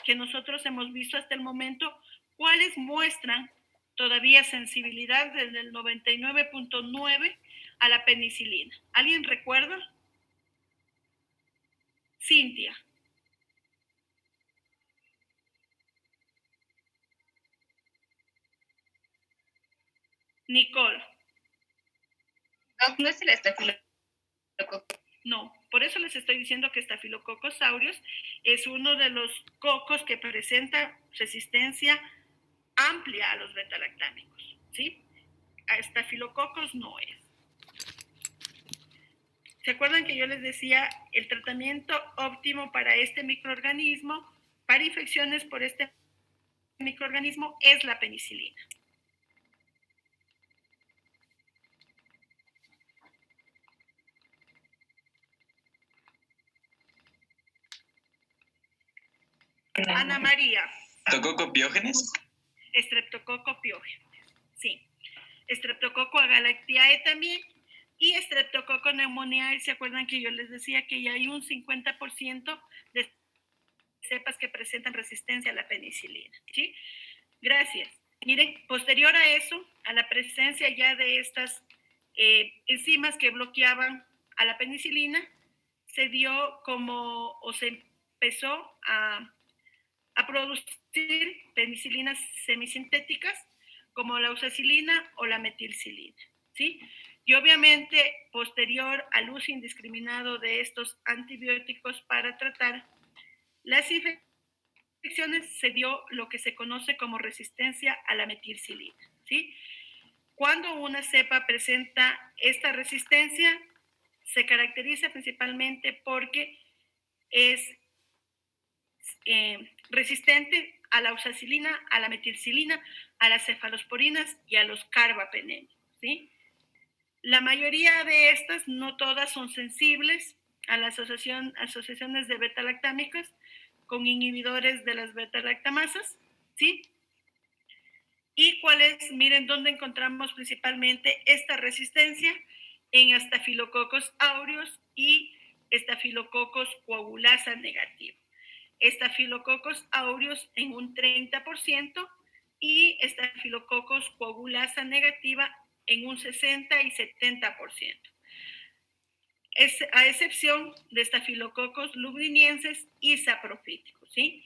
que nosotros hemos visto hasta el momento, ¿cuáles muestran todavía sensibilidad desde el 99.9 a la penicilina? ¿Alguien recuerda? Cintia. Nicole. No es el estafilococo. No, por eso les estoy diciendo que Staphylococcus aureus es uno de los cocos que presenta resistencia amplia a los beta-lactámicos, ¿sí? A Staphylococcus no es. ¿Se acuerdan que yo les decía el tratamiento óptimo para este microorganismo, para infecciones por este microorganismo, es la penicilina? Ana María. ¿Streptococo piógenes? Streptococo piógenes, sí. Streptococo agalactiae también y Streptococo pneumoniae. ¿Se acuerdan que yo les decía que ya hay un 50% de cepas que presentan resistencia a la penicilina? ¿Sí? Gracias. Miren, posterior a eso, a la presencia ya de estas enzimas que bloqueaban a la penicilina, se dio como, o se empezó a producir penicilinas semisintéticas como la usacilina o la metilcilina, ¿sí? Y obviamente, posterior al uso indiscriminado de estos antibióticos para tratar las infecciones, se dio lo que se conoce como resistencia a la metilcilina, ¿sí? Cuando una cepa presenta esta resistencia, se caracteriza principalmente porque es resistente a la usacilina, a la metilcilina, a las cefalosporinas y a los carbapenémicos, ¿sí? La mayoría de estas, no todas, son sensibles a las asociaciones de beta-lactámicas con inhibidores de las beta-lactamasas, ¿sí? ¿Y cuáles? Miren dónde encontramos principalmente esta resistencia: en Staphylococcus aureus y Staphylococcus coagulasa negativo. Staphylococcus aureus en un 30% y Staphylococcus coagulasa negativa en un 60 y 70%. A excepción de Staphylococcus lugduniensis y saprofíticos, ¿sí?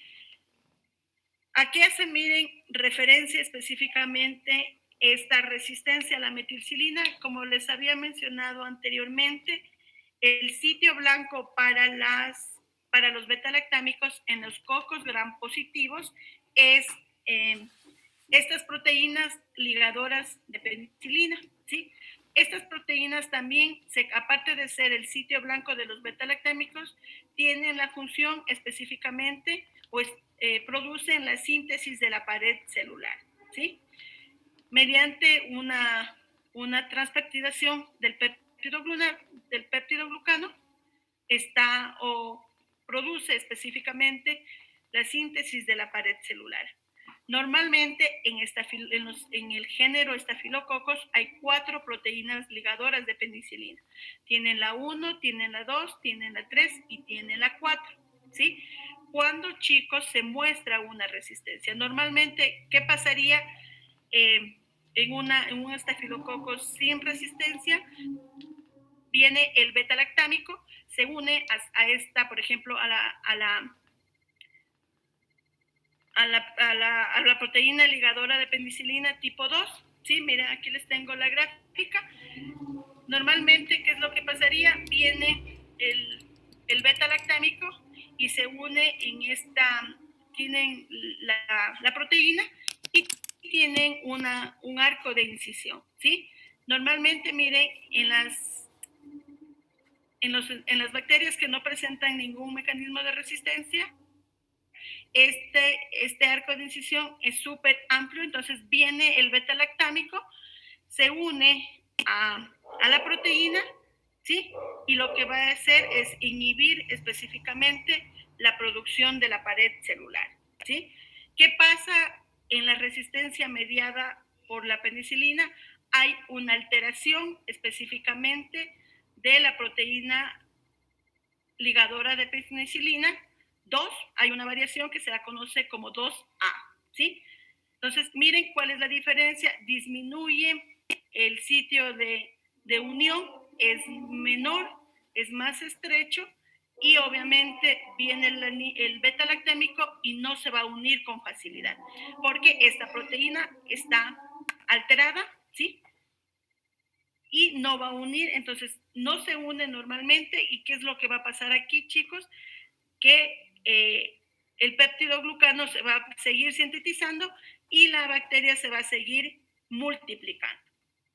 Aquí hacen, miren, referencia específicamente esta resistencia a la metilcilina. Como les había mencionado anteriormente, el sitio blanco para los beta-lactámicos en los cocos gram positivos es estas proteínas ligadoras de penicilina, ¿sí? Estas proteínas también, aparte de ser el sitio blanco de los beta-lactámicos, tienen la función específicamente, pues producen la síntesis de la pared celular, ¿sí? Mediante una transpeptidación del péptido glucano, está o produce específicamente la síntesis de la pared celular. Normalmente en el género Staphylococcus hay 4 proteínas ligadoras de penicilina. Tienen la 1, tienen la 2, tienen la 3 y tienen la 4, ¿sí? Cuando, chicos, se muestra una resistencia. Normalmente, ¿qué pasaría en un Staphylococcus sin resistencia? Viene el beta-lactámico, se une a esta, por ejemplo, a la proteína ligadora de penicilina tipo 2, ¿sí? Miren, aquí les tengo la gráfica. Normalmente, ¿qué es lo que pasaría? Viene el beta-lactámico y se une tienen la proteína y tienen un arco de incisión, ¿sí? Normalmente, miren, en las bacterias que no presentan ningún mecanismo de resistencia, este arco de incisión es súper amplio. Entonces viene el beta-lactámico, se une a la proteína, ¿sí? Y lo que va a hacer es inhibir específicamente la producción de la pared celular, ¿sí? ¿Qué pasa en la resistencia mediada por la penicilina? Hay una alteración específicamente de la proteína ligadora de penicilina 2, hay una variación que se la conoce como 2A, ¿sí? Entonces, miren cuál es la diferencia, disminuye el sitio de unión, es menor, es más estrecho y obviamente viene el beta-lactámico y no se va a unir con facilidad, porque esta proteína está alterada, ¿sí? Y no va a unir, entonces no se une normalmente. ¿Y qué es lo que va a pasar aquí, chicos? Que el péptido glucano se va a seguir sintetizando y la bacteria se va a seguir multiplicando,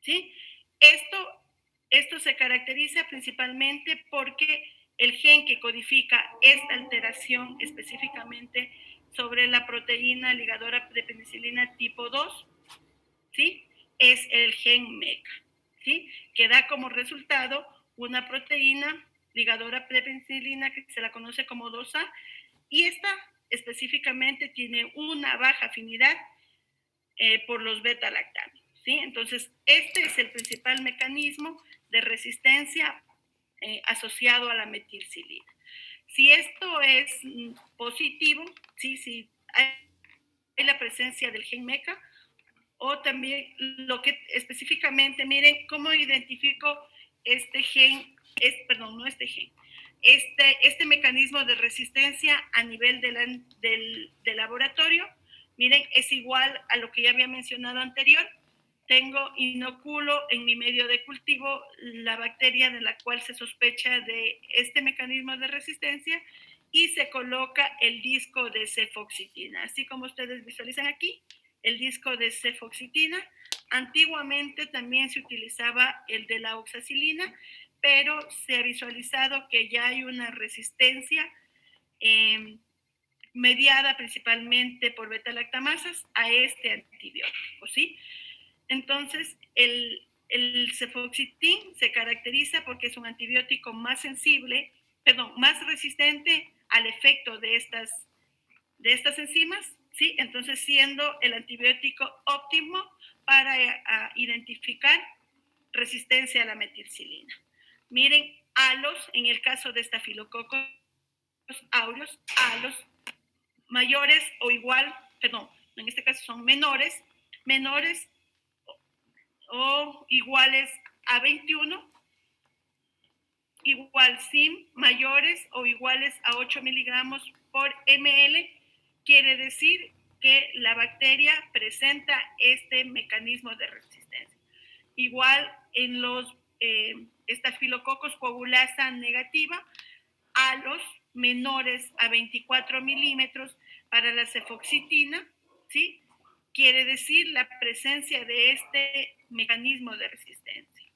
¿sí? Esto se caracteriza principalmente porque el gen que codifica esta alteración específicamente sobre la proteína ligadora de penicilina tipo 2, ¿sí? Es el gen MECA, ¿sí? Que da como resultado una proteína ligadora de penicilina que se la conoce como 2A, y esta específicamente tiene una baja afinidad por los beta-lactámicos, ¿sí? Entonces, este es el principal mecanismo de resistencia asociado a la metilcilina. Si esto es positivo, ¿sí? Si hay la presencia del gen MECA, o también lo que específicamente, miren cómo identifico este gen, no este gen, este mecanismo de resistencia a nivel del laboratorio. Miren, es igual a lo que ya había mencionado anterior. Tengo inoculo en mi medio de cultivo la bacteria de la cual se sospecha de este mecanismo de resistencia y se coloca el disco de cefoxitina. Así como ustedes visualizan aquí, el disco de cefoxitina. Antiguamente también se utilizaba el de la oxacilina, pero se ha visualizado que ya hay una resistencia mediada principalmente por beta-lactamasas a este antibiótico, ¿sí? Entonces, el cefoxitin se caracteriza porque es un antibiótico más sensible, más resistente al efecto de estas enzimas, ¿sí? Entonces, siendo el antibiótico óptimo para identificar resistencia a la metilcilina. Miren, halos, en el caso de estafilococos aureus, halos mayores o igual, en este caso son menores o iguales a 21, igual SIM mayores o iguales a 8 miligramos por ml, quiere decir que la bacteria presenta este mecanismo de resistencia. Igual en los estafilococos coagulasa negativa, a los menores a 24 milímetros para la cefoxitina, ¿sí? Quiere decir la presencia de este mecanismo de resistencia.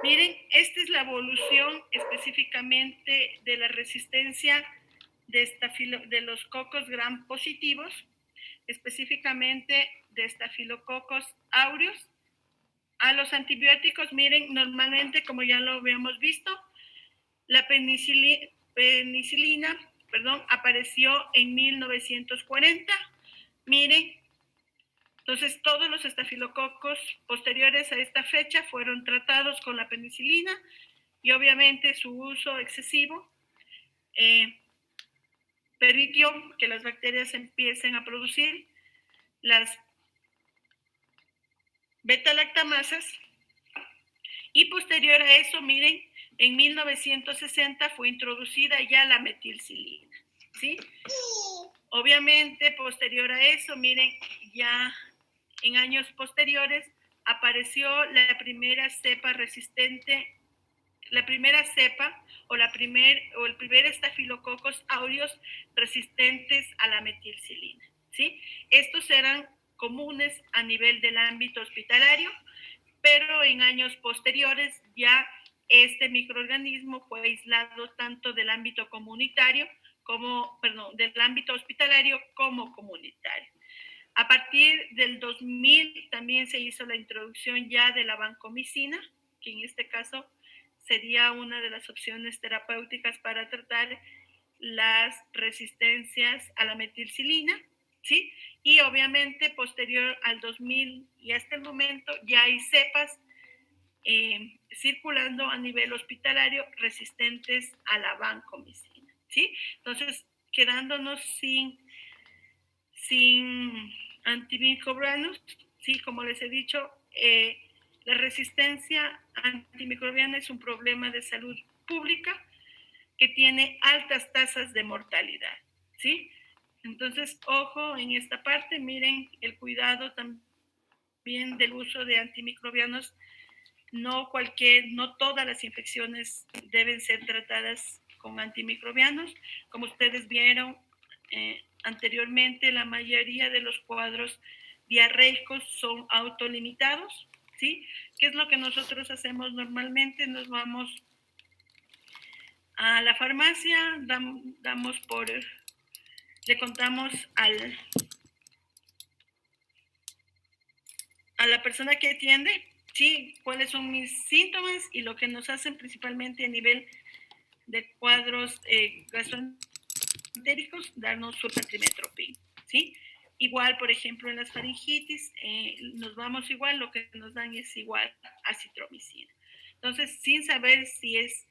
Miren, esta es la evolución específicamente de la resistencia de los cocos gram positivos, específicamente de estafilococos aureus, a los antibióticos. Miren, normalmente, como ya lo habíamos visto, la penicilina apareció en 1940. Miren, entonces todos los estafilococos posteriores a esta fecha fueron tratados con la penicilina y obviamente su uso excesivo permitió que las bacterias empiecen a producir las beta-lactamasas, y posterior a eso, miren, en 1960 fue introducida ya la metilcilina, ¿sí? Obviamente, posterior a eso, miren, ya en años posteriores apareció la primera cepa resistente, la primera cepa o el primer estafilococos aureus resistentes a la metilcilina, ¿sí? Estos eran comunes a nivel del ámbito hospitalario, pero en años posteriores ya este microorganismo fue aislado tanto del ámbito comunitario del ámbito hospitalario como comunitario. A partir del 2000 también se hizo la introducción ya de la vancomicina, que en este caso sería una de las opciones terapéuticas para tratar las resistencias a la metilcilina, ¿sí? Y obviamente posterior al 2000 y hasta el momento ya hay cepas circulando a nivel hospitalario resistentes a la vancomicina, ¿sí? Entonces, quedándonos sin antimicrobianos, sí, como les he dicho, la resistencia antimicrobiana es un problema de salud pública que tiene altas tasas de mortalidad, ¿sí? Entonces, ojo en esta parte, miren el cuidado también del uso de antimicrobianos. No todas las infecciones deben ser tratadas con antimicrobianos. Como ustedes vieron anteriormente, la mayoría de los cuadros diarreicos son autolimitados, ¿sí? ¿Qué es lo que nosotros hacemos normalmente? Nos vamos a la farmacia, le contamos a la persona que atiende, sí, cuáles son mis síntomas y lo que nos hacen principalmente a nivel de cuadros gastroentéricos, darnos sulfatrimetropin, ¿sí? Igual, por ejemplo, en las faringitis, nos vamos igual, lo que nos dan es igual acitromicina. Entonces, sin saber si es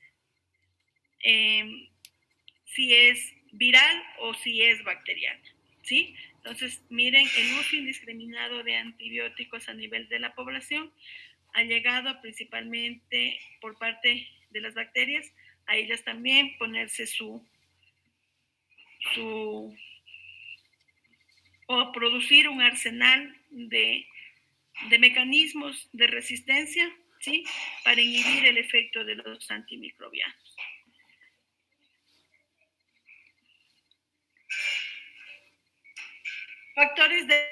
viral o si es bacteriana, ¿sí? Entonces, miren, el uso indiscriminado de antibióticos a nivel de la población ha llegado principalmente por parte de las bacterias, a ellas también ponerse o producir un arsenal de mecanismos de resistencia, ¿sí? Para inhibir el efecto de los antimicrobianos. Factores de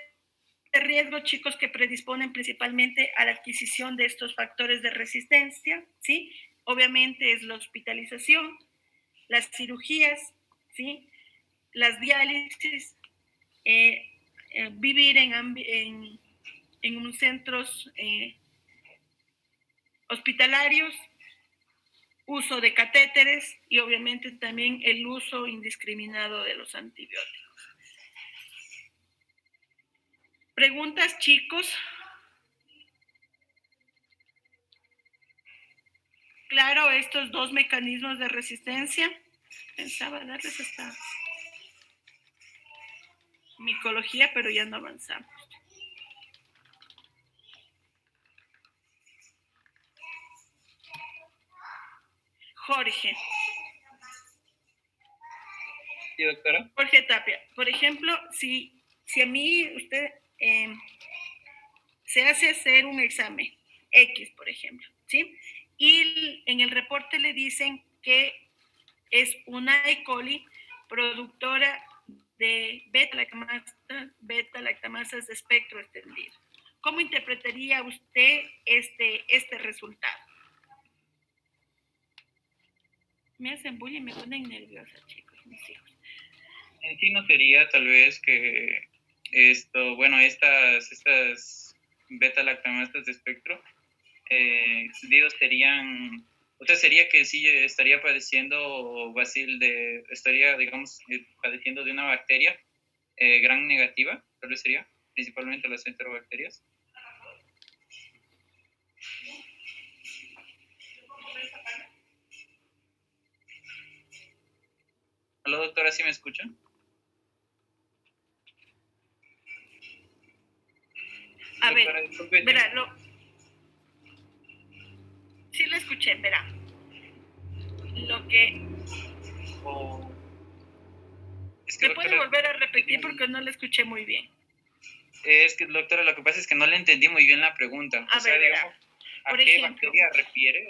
riesgo, chicos, que predisponen principalmente a la adquisición de estos factores de resistencia, ¿sí? Obviamente es la hospitalización, las cirugías, ¿sí? Las diálisis, vivir en centros hospitalarios, uso de catéteres y obviamente también el uso indiscriminado de los antibióticos. ¿Preguntas, chicos? Claro, estos dos mecanismos de resistencia. Pensaba darles esta micología, pero ya no avanzamos. Jorge. Sí, doctora. Jorge Tapia. Por ejemplo, si a mí usted se hace hacer un examen X, por ejemplo, ¿sí? Y en el reporte le dicen que es una E. coli productora de beta-lactamasas de espectro extendido. ¿Cómo interpretaría usted este resultado? Me hacen bullying, me ponen nerviosa, chicos, mis hijos. En sí no sería tal vez que estas beta-lactamasas de espectro serían, o sea, sería que sí estaría padeciendo padeciendo de una bacteria gran negativa, tal vez sería, principalmente las enterobacterias. Hola, doctora, ¿sí me escuchan? A doctora, ver, verá, sí lo escuché, verá. Lo que... Es que, ¿me puede volver a repetir porque no lo escuché muy bien? Es que, doctora, lo que pasa es que no le entendí muy bien la pregunta. A ver, digamos, ¿a qué bacteria refiere?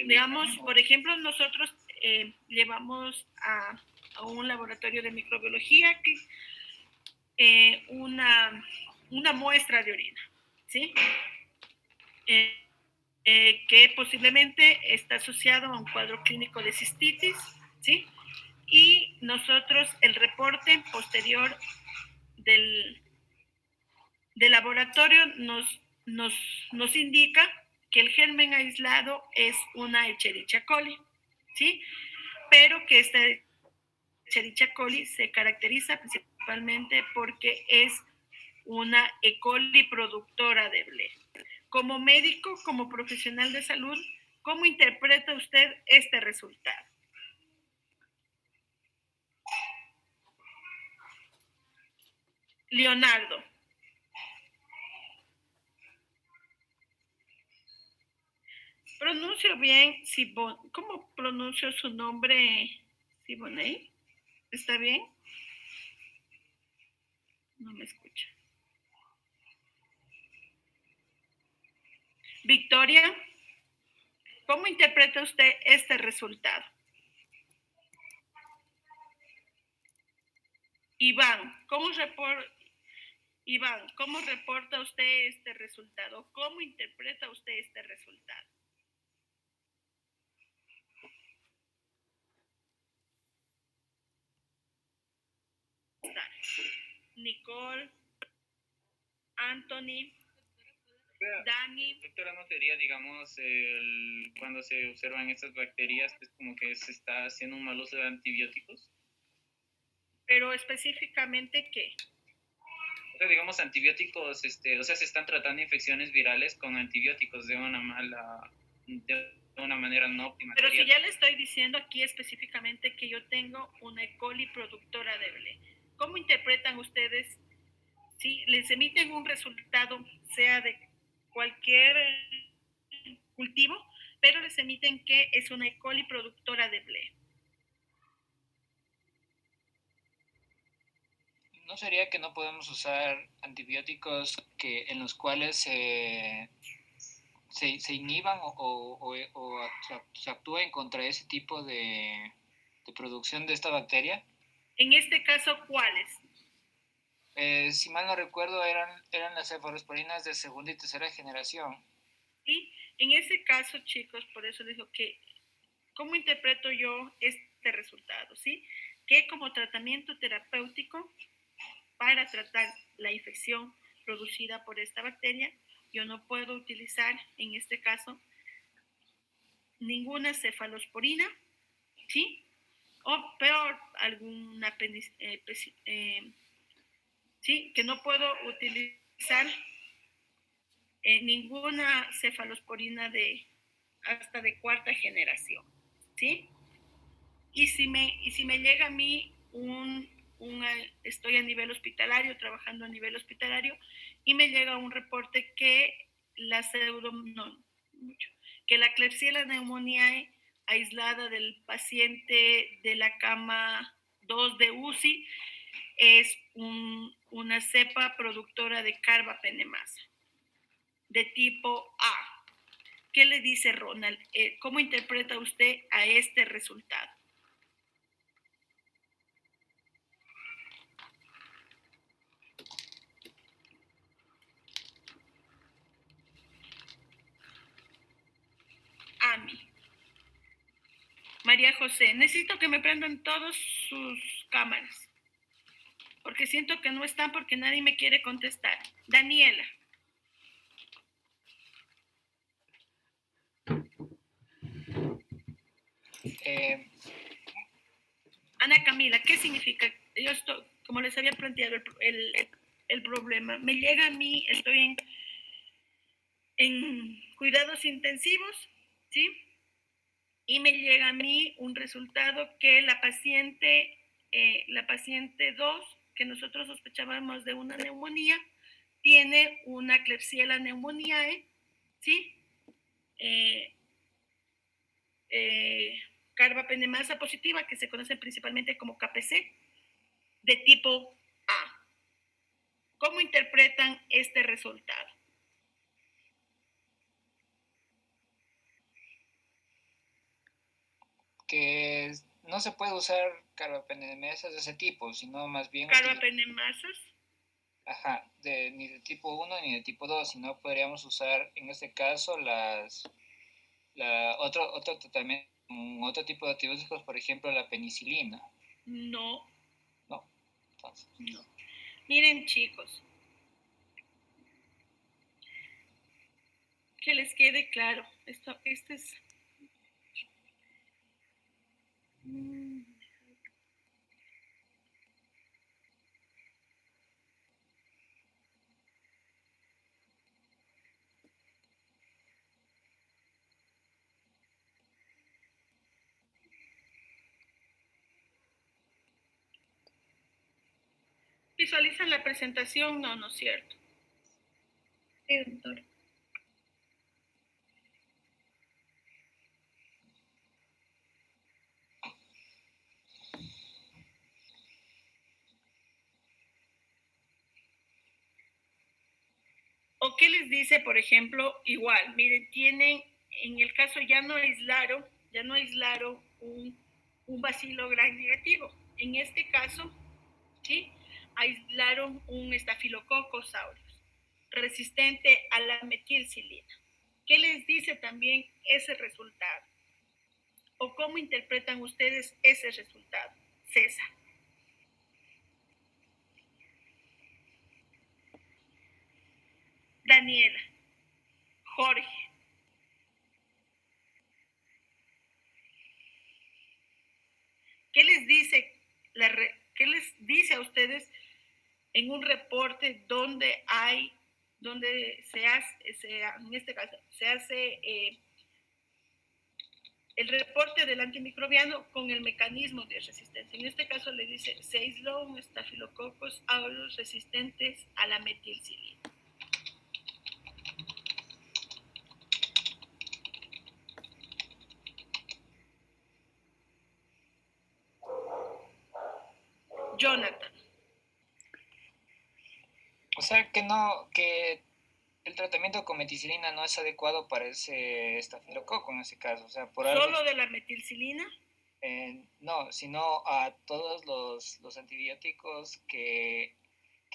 Digamos, por ejemplo, nosotros llevamos a un laboratorio de microbiología una muestra de orina, ¿sí? Que posiblemente está asociado a un cuadro clínico de cistitis, ¿sí? y nosotros el reporte posterior del laboratorio nos indica que el germen aislado es una Escherichia coli, ¿sí? Pero que esta Escherichia coli se caracteriza principalmente porque es una E. coli productora de ble. Como médico, como profesional de salud, ¿cómo interpreta usted este resultado? Leonardo. Pronuncio bien, ¿cómo pronuncio su nombre? Siboney. ¿Está bien? No me escucha. Victoria, ¿cómo interpreta usted este resultado? Iván, ¿cómo reporta usted este resultado? ¿Cómo interpreta usted este resultado? Nicole, Anthony, Dani. Doctora, ¿no sería, digamos, cuando se observan estas bacterias, es como que se está haciendo un mal uso de antibióticos? Pero específicamente, ¿qué? O sea, digamos, antibióticos, o sea, se están tratando infecciones virales con antibióticos de una manera no óptima. Pero si ya le estoy diciendo aquí específicamente que yo tengo una E. coli productora de ble, ¿cómo interpretan ustedes si les emiten un resultado, sea de cualquier cultivo, pero les emiten que es una E. coli productora de ble? ¿No sería que no podemos usar antibióticos en los cuales se inhiban o se actúen contra ese tipo de producción de esta bacteria? En este caso, ¿cuáles? Si mal no recuerdo, eran las cefalosporinas de segunda y tercera generación. Sí, en ese caso, chicos, por eso les digo que, ¿cómo interpreto yo este resultado? ¿Sí? Que como tratamiento terapéutico para tratar la infección producida por esta bacteria, yo no puedo utilizar, en este caso, ninguna cefalosporina, ¿sí? O peor, alguna sí, que no puedo utilizar ninguna cefalosporina hasta de cuarta generación, ¿sí? Y si me llega a mí estoy a nivel hospitalario, trabajando a nivel hospitalario, y me llega un reporte que que la Klebsiella pneumoniae aislada del paciente de la cama 2 de UCI es una cepa productora de carbapenemasa de tipo A. ¿Qué le dice Ronald? ¿Cómo interpreta usted a este resultado? Ami. María José, necesito que me prendan todas sus cámaras, porque siento que no están porque nadie me quiere contestar. Daniela. Ana Camila, ¿qué significa? Yo estoy, como les había planteado el problema, me llega a mí, estoy en cuidados intensivos, ¿sí? Y me llega a mí un resultado que la paciente 2, que nosotros sospechábamos de una neumonía, tiene una Klebsiella pneumoniae, ¿sí? Carbapenemasa positiva, que se conoce principalmente como KPC, de tipo A. ¿Cómo interpretan este resultado? Que no se puede usar carbapenemasas de ese tipo, sino más bien... ¿Carbapenemasas? Ajá, ni de tipo 1 ni de tipo 2, sino podríamos usar en este caso otro tratamiento otro tipo de antibióticos, por ejemplo, la penicilina. No, No. Entonces, no. Miren, chicos, que les quede claro. Esto es... ¿Visualizan la presentación? No, no es cierto. Sí, doctor. ¿O qué les dice, por ejemplo, igual? Miren, tienen, en el caso ya no aislaron un bacilo gram negativo. En este caso, ¿sí? Aislaron un estafilococcus aureus resistente a la metilcilina. ¿Qué les dice también ese resultado? ¿O cómo interpretan ustedes ese resultado? César. Daniela. Jorge. ¿Qué les dice, qué les dice a ustedes en un reporte donde se hace, en este caso, se hace el reporte del antimicrobiano con el mecanismo de resistencia? En este caso le dice, se aisló un Staphylococcus aureus resistentes a la metilcilina. Jonathan. o sea que no, que el tratamiento con meticilina no es adecuado para ese estafilococo en ese caso. O sea, por algo. ¿Solo de la metilcilina? No, sino a todos los antibióticos que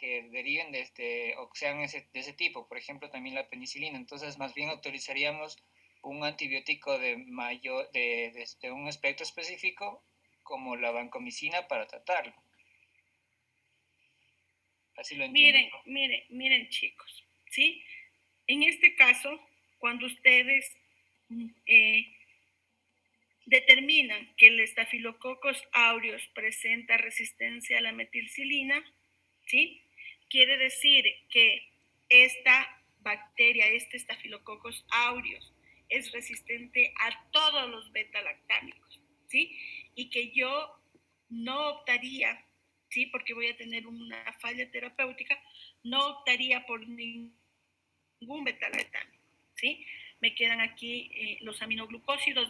deriven de o que sean de ese tipo, por ejemplo, también la penicilina. Entonces, más bien autorizaríamos un antibiótico de un espectro específico, como la vancomicina, para tratarlo. Así lo entiendo. Miren, chicos, ¿sí? En este caso, cuando ustedes determinan que el Staphylococcus aureus presenta resistencia a la metilcilina, ¿sí? Quiere decir que esta bacteria, este Staphylococcus aureus, es resistente a todos los beta-lactámicos, ¿sí? Y que yo no optaría, ¿sí? Porque voy a tener una falla terapéutica, no optaría por ningún beta-lactámico, ¿sí? Me quedan aquí los aminoglucósidos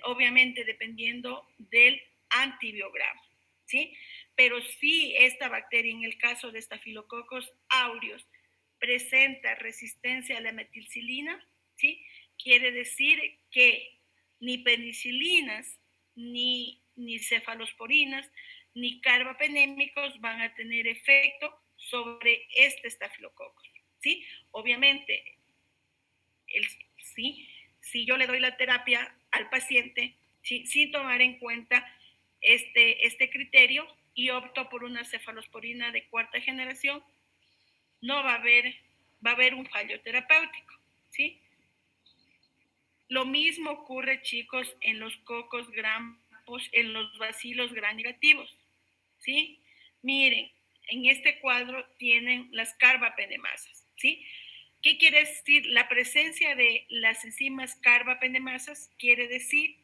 obviamente dependiendo del antibiograma, ¿sí? Pero si esta bacteria, en el caso de Staphylococcus aureus, presenta resistencia a la metilcilina, ¿sí? Quiere decir que ni penicilinas, ni cefalosporinas, ni carbapenémicos van a tener efecto sobre este Staphylococcus, ¿sí? Obviamente, ¿sí? Si yo le doy la terapia al paciente, ¿sí? Sin tomar en cuenta este criterio y opto por una cefalosporina de cuarta generación, no va a haber un fallo terapéutico, ¿sí? Lo mismo ocurre, chicos, en los cocos gram, en los bacilos gram negativos, ¿sí? Miren, en este cuadro tienen las carbapenemasas, ¿sí? ¿Qué quiere decir? La presencia de las enzimas carbapenemasas quiere decir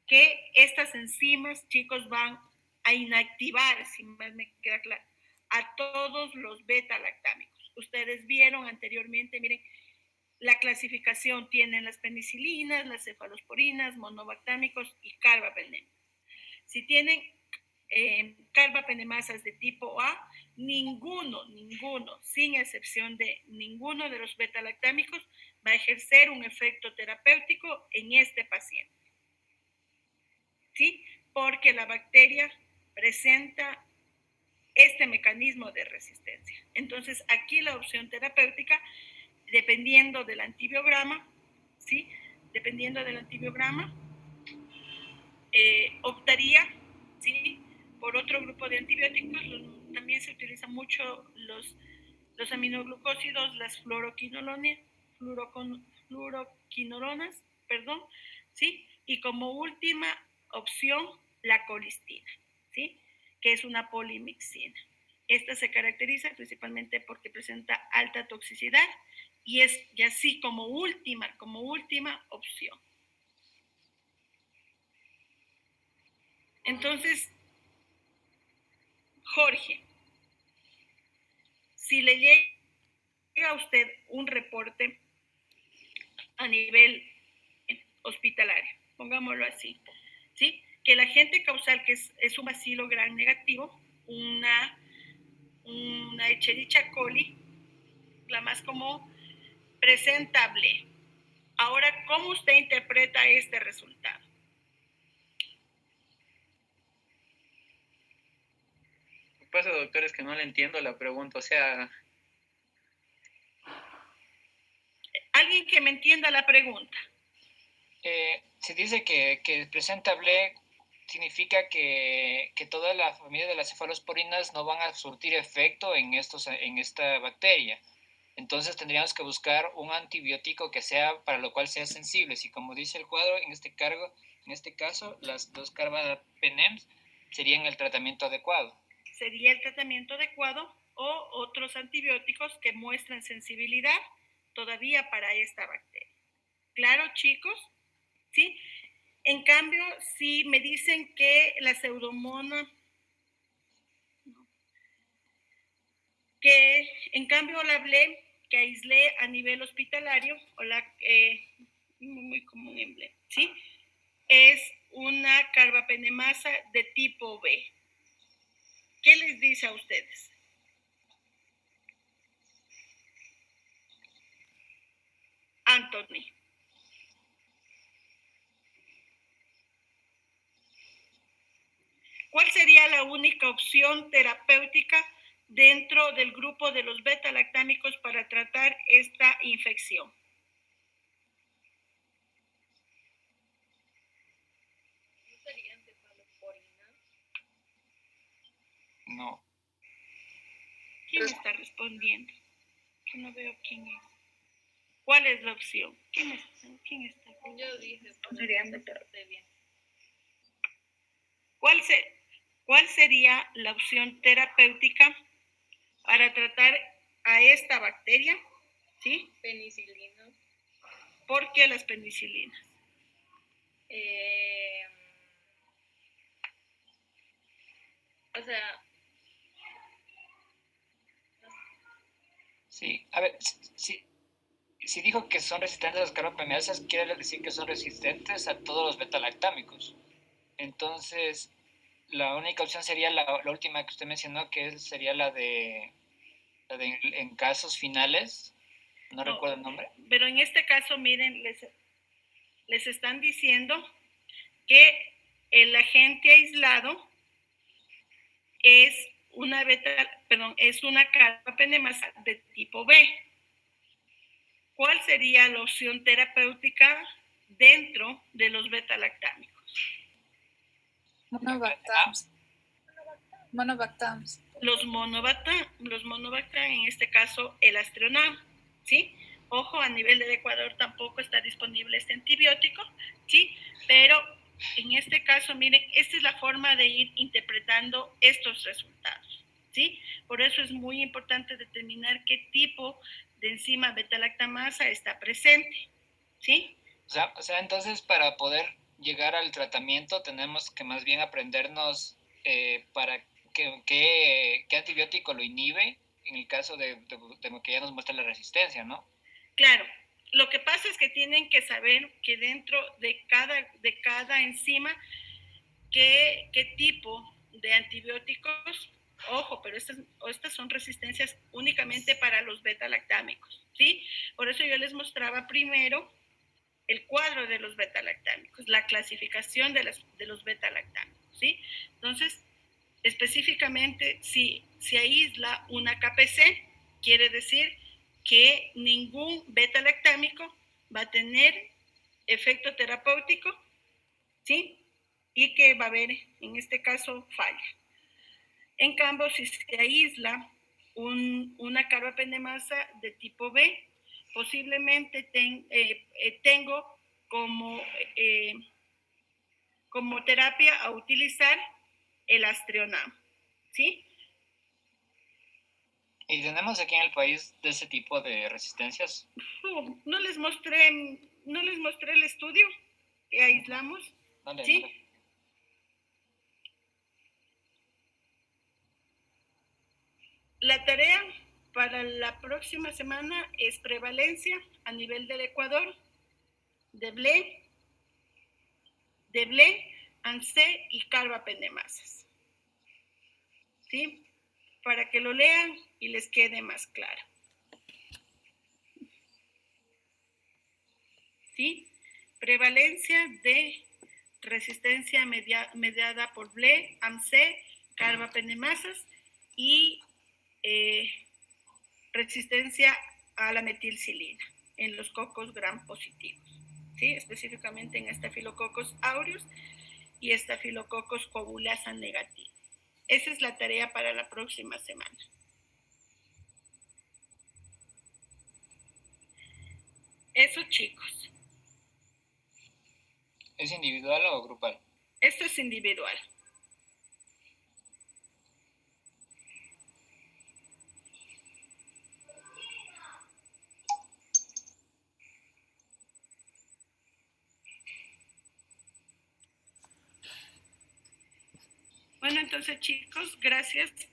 que estas enzimas, chicos, van a inactivar, si más me queda claro, a todos los beta-lactámicos. Ustedes vieron anteriormente, miren, la clasificación tienen las penicilinas, las cefalosporinas, monobactámicos y carbapenémicos. Si tienen carbapenemasas de tipo A, ninguno, sin excepción de ninguno de los beta-lactámicos, va a ejercer un efecto terapéutico en este paciente, ¿sí? Porque la bacteria presenta este mecanismo de resistencia. Entonces, aquí la opción terapéutica, dependiendo del antibiograma, ¿sí? Dependiendo del antibiograma, optaría, ¿sí?, por otro grupo de antibióticos. También se utilizan mucho los aminoglucósidos, las fluoroquinolonas, perdón, ¿sí? Y como última opción, la colistina, ¿sí?, que es una polimixina. Esta se caracteriza principalmente porque presenta alta toxicidad y así como última opción. Entonces, Jorge, si le llega a usted un reporte a nivel hospitalario, pongámoslo así, ¿sí?, que el agente causal, que es un bacilo gram negativo, una Escherichia coli, la más común, presentable. Ahora, ¿cómo usted interpreta este resultado? Lo que pasa, doctor, es que no le entiendo la pregunta, o sea... ¿Alguien que me entienda la pregunta? Se dice que presentable significa que toda la familia de las cefalosporinas no van a surtir efecto en esta bacteria. Entonces tendríamos que buscar un antibiótico que sea, para lo cual sea sensible. Y como dice el cuadro, en este caso, las 2 carbapenems serían el tratamiento adecuado. Sería el tratamiento adecuado, o otros antibióticos que muestran sensibilidad todavía para esta bacteria. ¿Claro, chicos? ¿Sí? En cambio, si me dicen que la pseudomonas, que en cambio la hablé, que aislé a nivel hospitalario, o muy común emblema, ¿sí?, es una carbapenemasa de tipo B. ¿Qué les dice a ustedes? Anthony. ¿Cuál sería la única opción terapéutica dentro del grupo de los beta-lactámicos para tratar esta infección? ¿No serían cefalosporinas? No. ¿Quién está respondiendo? Yo no veo quién es. ¿Cuál es la opción? ¿Quién está? Yo dije, Serían beta. bien. ¿Cuál sería la opción terapéutica para tratar a esta bacteria? ¿Sí? Penicilina. ¿Por qué las penicilinas? O sea... Sí, a ver, si dijo que son resistentes a las carbapenemasas, quiere decir que son resistentes a todos los beta-lactámicos. Entonces, la única opción sería la última que usted mencionó, que sería la de en casos finales, no recuerdo el nombre. Pero en este caso, miren, les están diciendo que el agente aislado es una carbapenemasa de tipo B. ¿Cuál sería la opción terapéutica dentro de los beta-lactámicos? Monobactams. Los monobactam, en este caso el Astronam, ¿sí? Ojo, a nivel del Ecuador tampoco está disponible este antibiótico, ¿sí? Pero en este caso, miren, esta es la forma de ir interpretando estos resultados, ¿sí? Por eso es muy importante determinar qué tipo de enzima beta-lactamasa está presente, ¿sí? O sea, entonces para poder llegar al tratamiento tenemos que más bien aprendernos para qué antibiótico lo inhibe en el caso de que ya nos muestra la resistencia, ¿no? Claro, lo que pasa es que tienen que saber que dentro de cada enzima, qué tipo de antibióticos, ojo, pero estas son resistencias únicamente para los beta-lactámicos, ¿sí? Por eso yo les mostraba primero el cuadro de los beta-lactámicos, la clasificación de los beta-lactámicos, ¿sí? Entonces, específicamente, si se aísla una KPC, quiere decir que ningún beta-lactámico va a tener efecto terapéutico, ¿sí?, y que va a haber, en este caso, falla. En cambio, si se aísla una carbapenemasa de tipo B, posiblemente tengo como terapia a utilizar el Aztreonam, ¿sí? ¿Y tenemos aquí en el país de ese tipo de resistencias? No les mostré el estudio que aislamos, Dale, ¿sí? dale. La tarea para la próxima semana es prevalencia a nivel del Ecuador de BLE, ANSE y carbapenemasas, ¿sí? Para que lo lean y les quede más claro, ¿sí? Prevalencia de resistencia mediada por BLE, ANSE, carbapenemasas y resistencia a la metilcilina en los cocos gram positivos, ¿sí? Específicamente en Staphylococcus aureus y Staphylococcus coagulasa negativo. Esa es la tarea para la próxima semana. Eso, chicos. ¿Es individual o grupal? Esto es individual. Bueno, entonces, chicos, gracias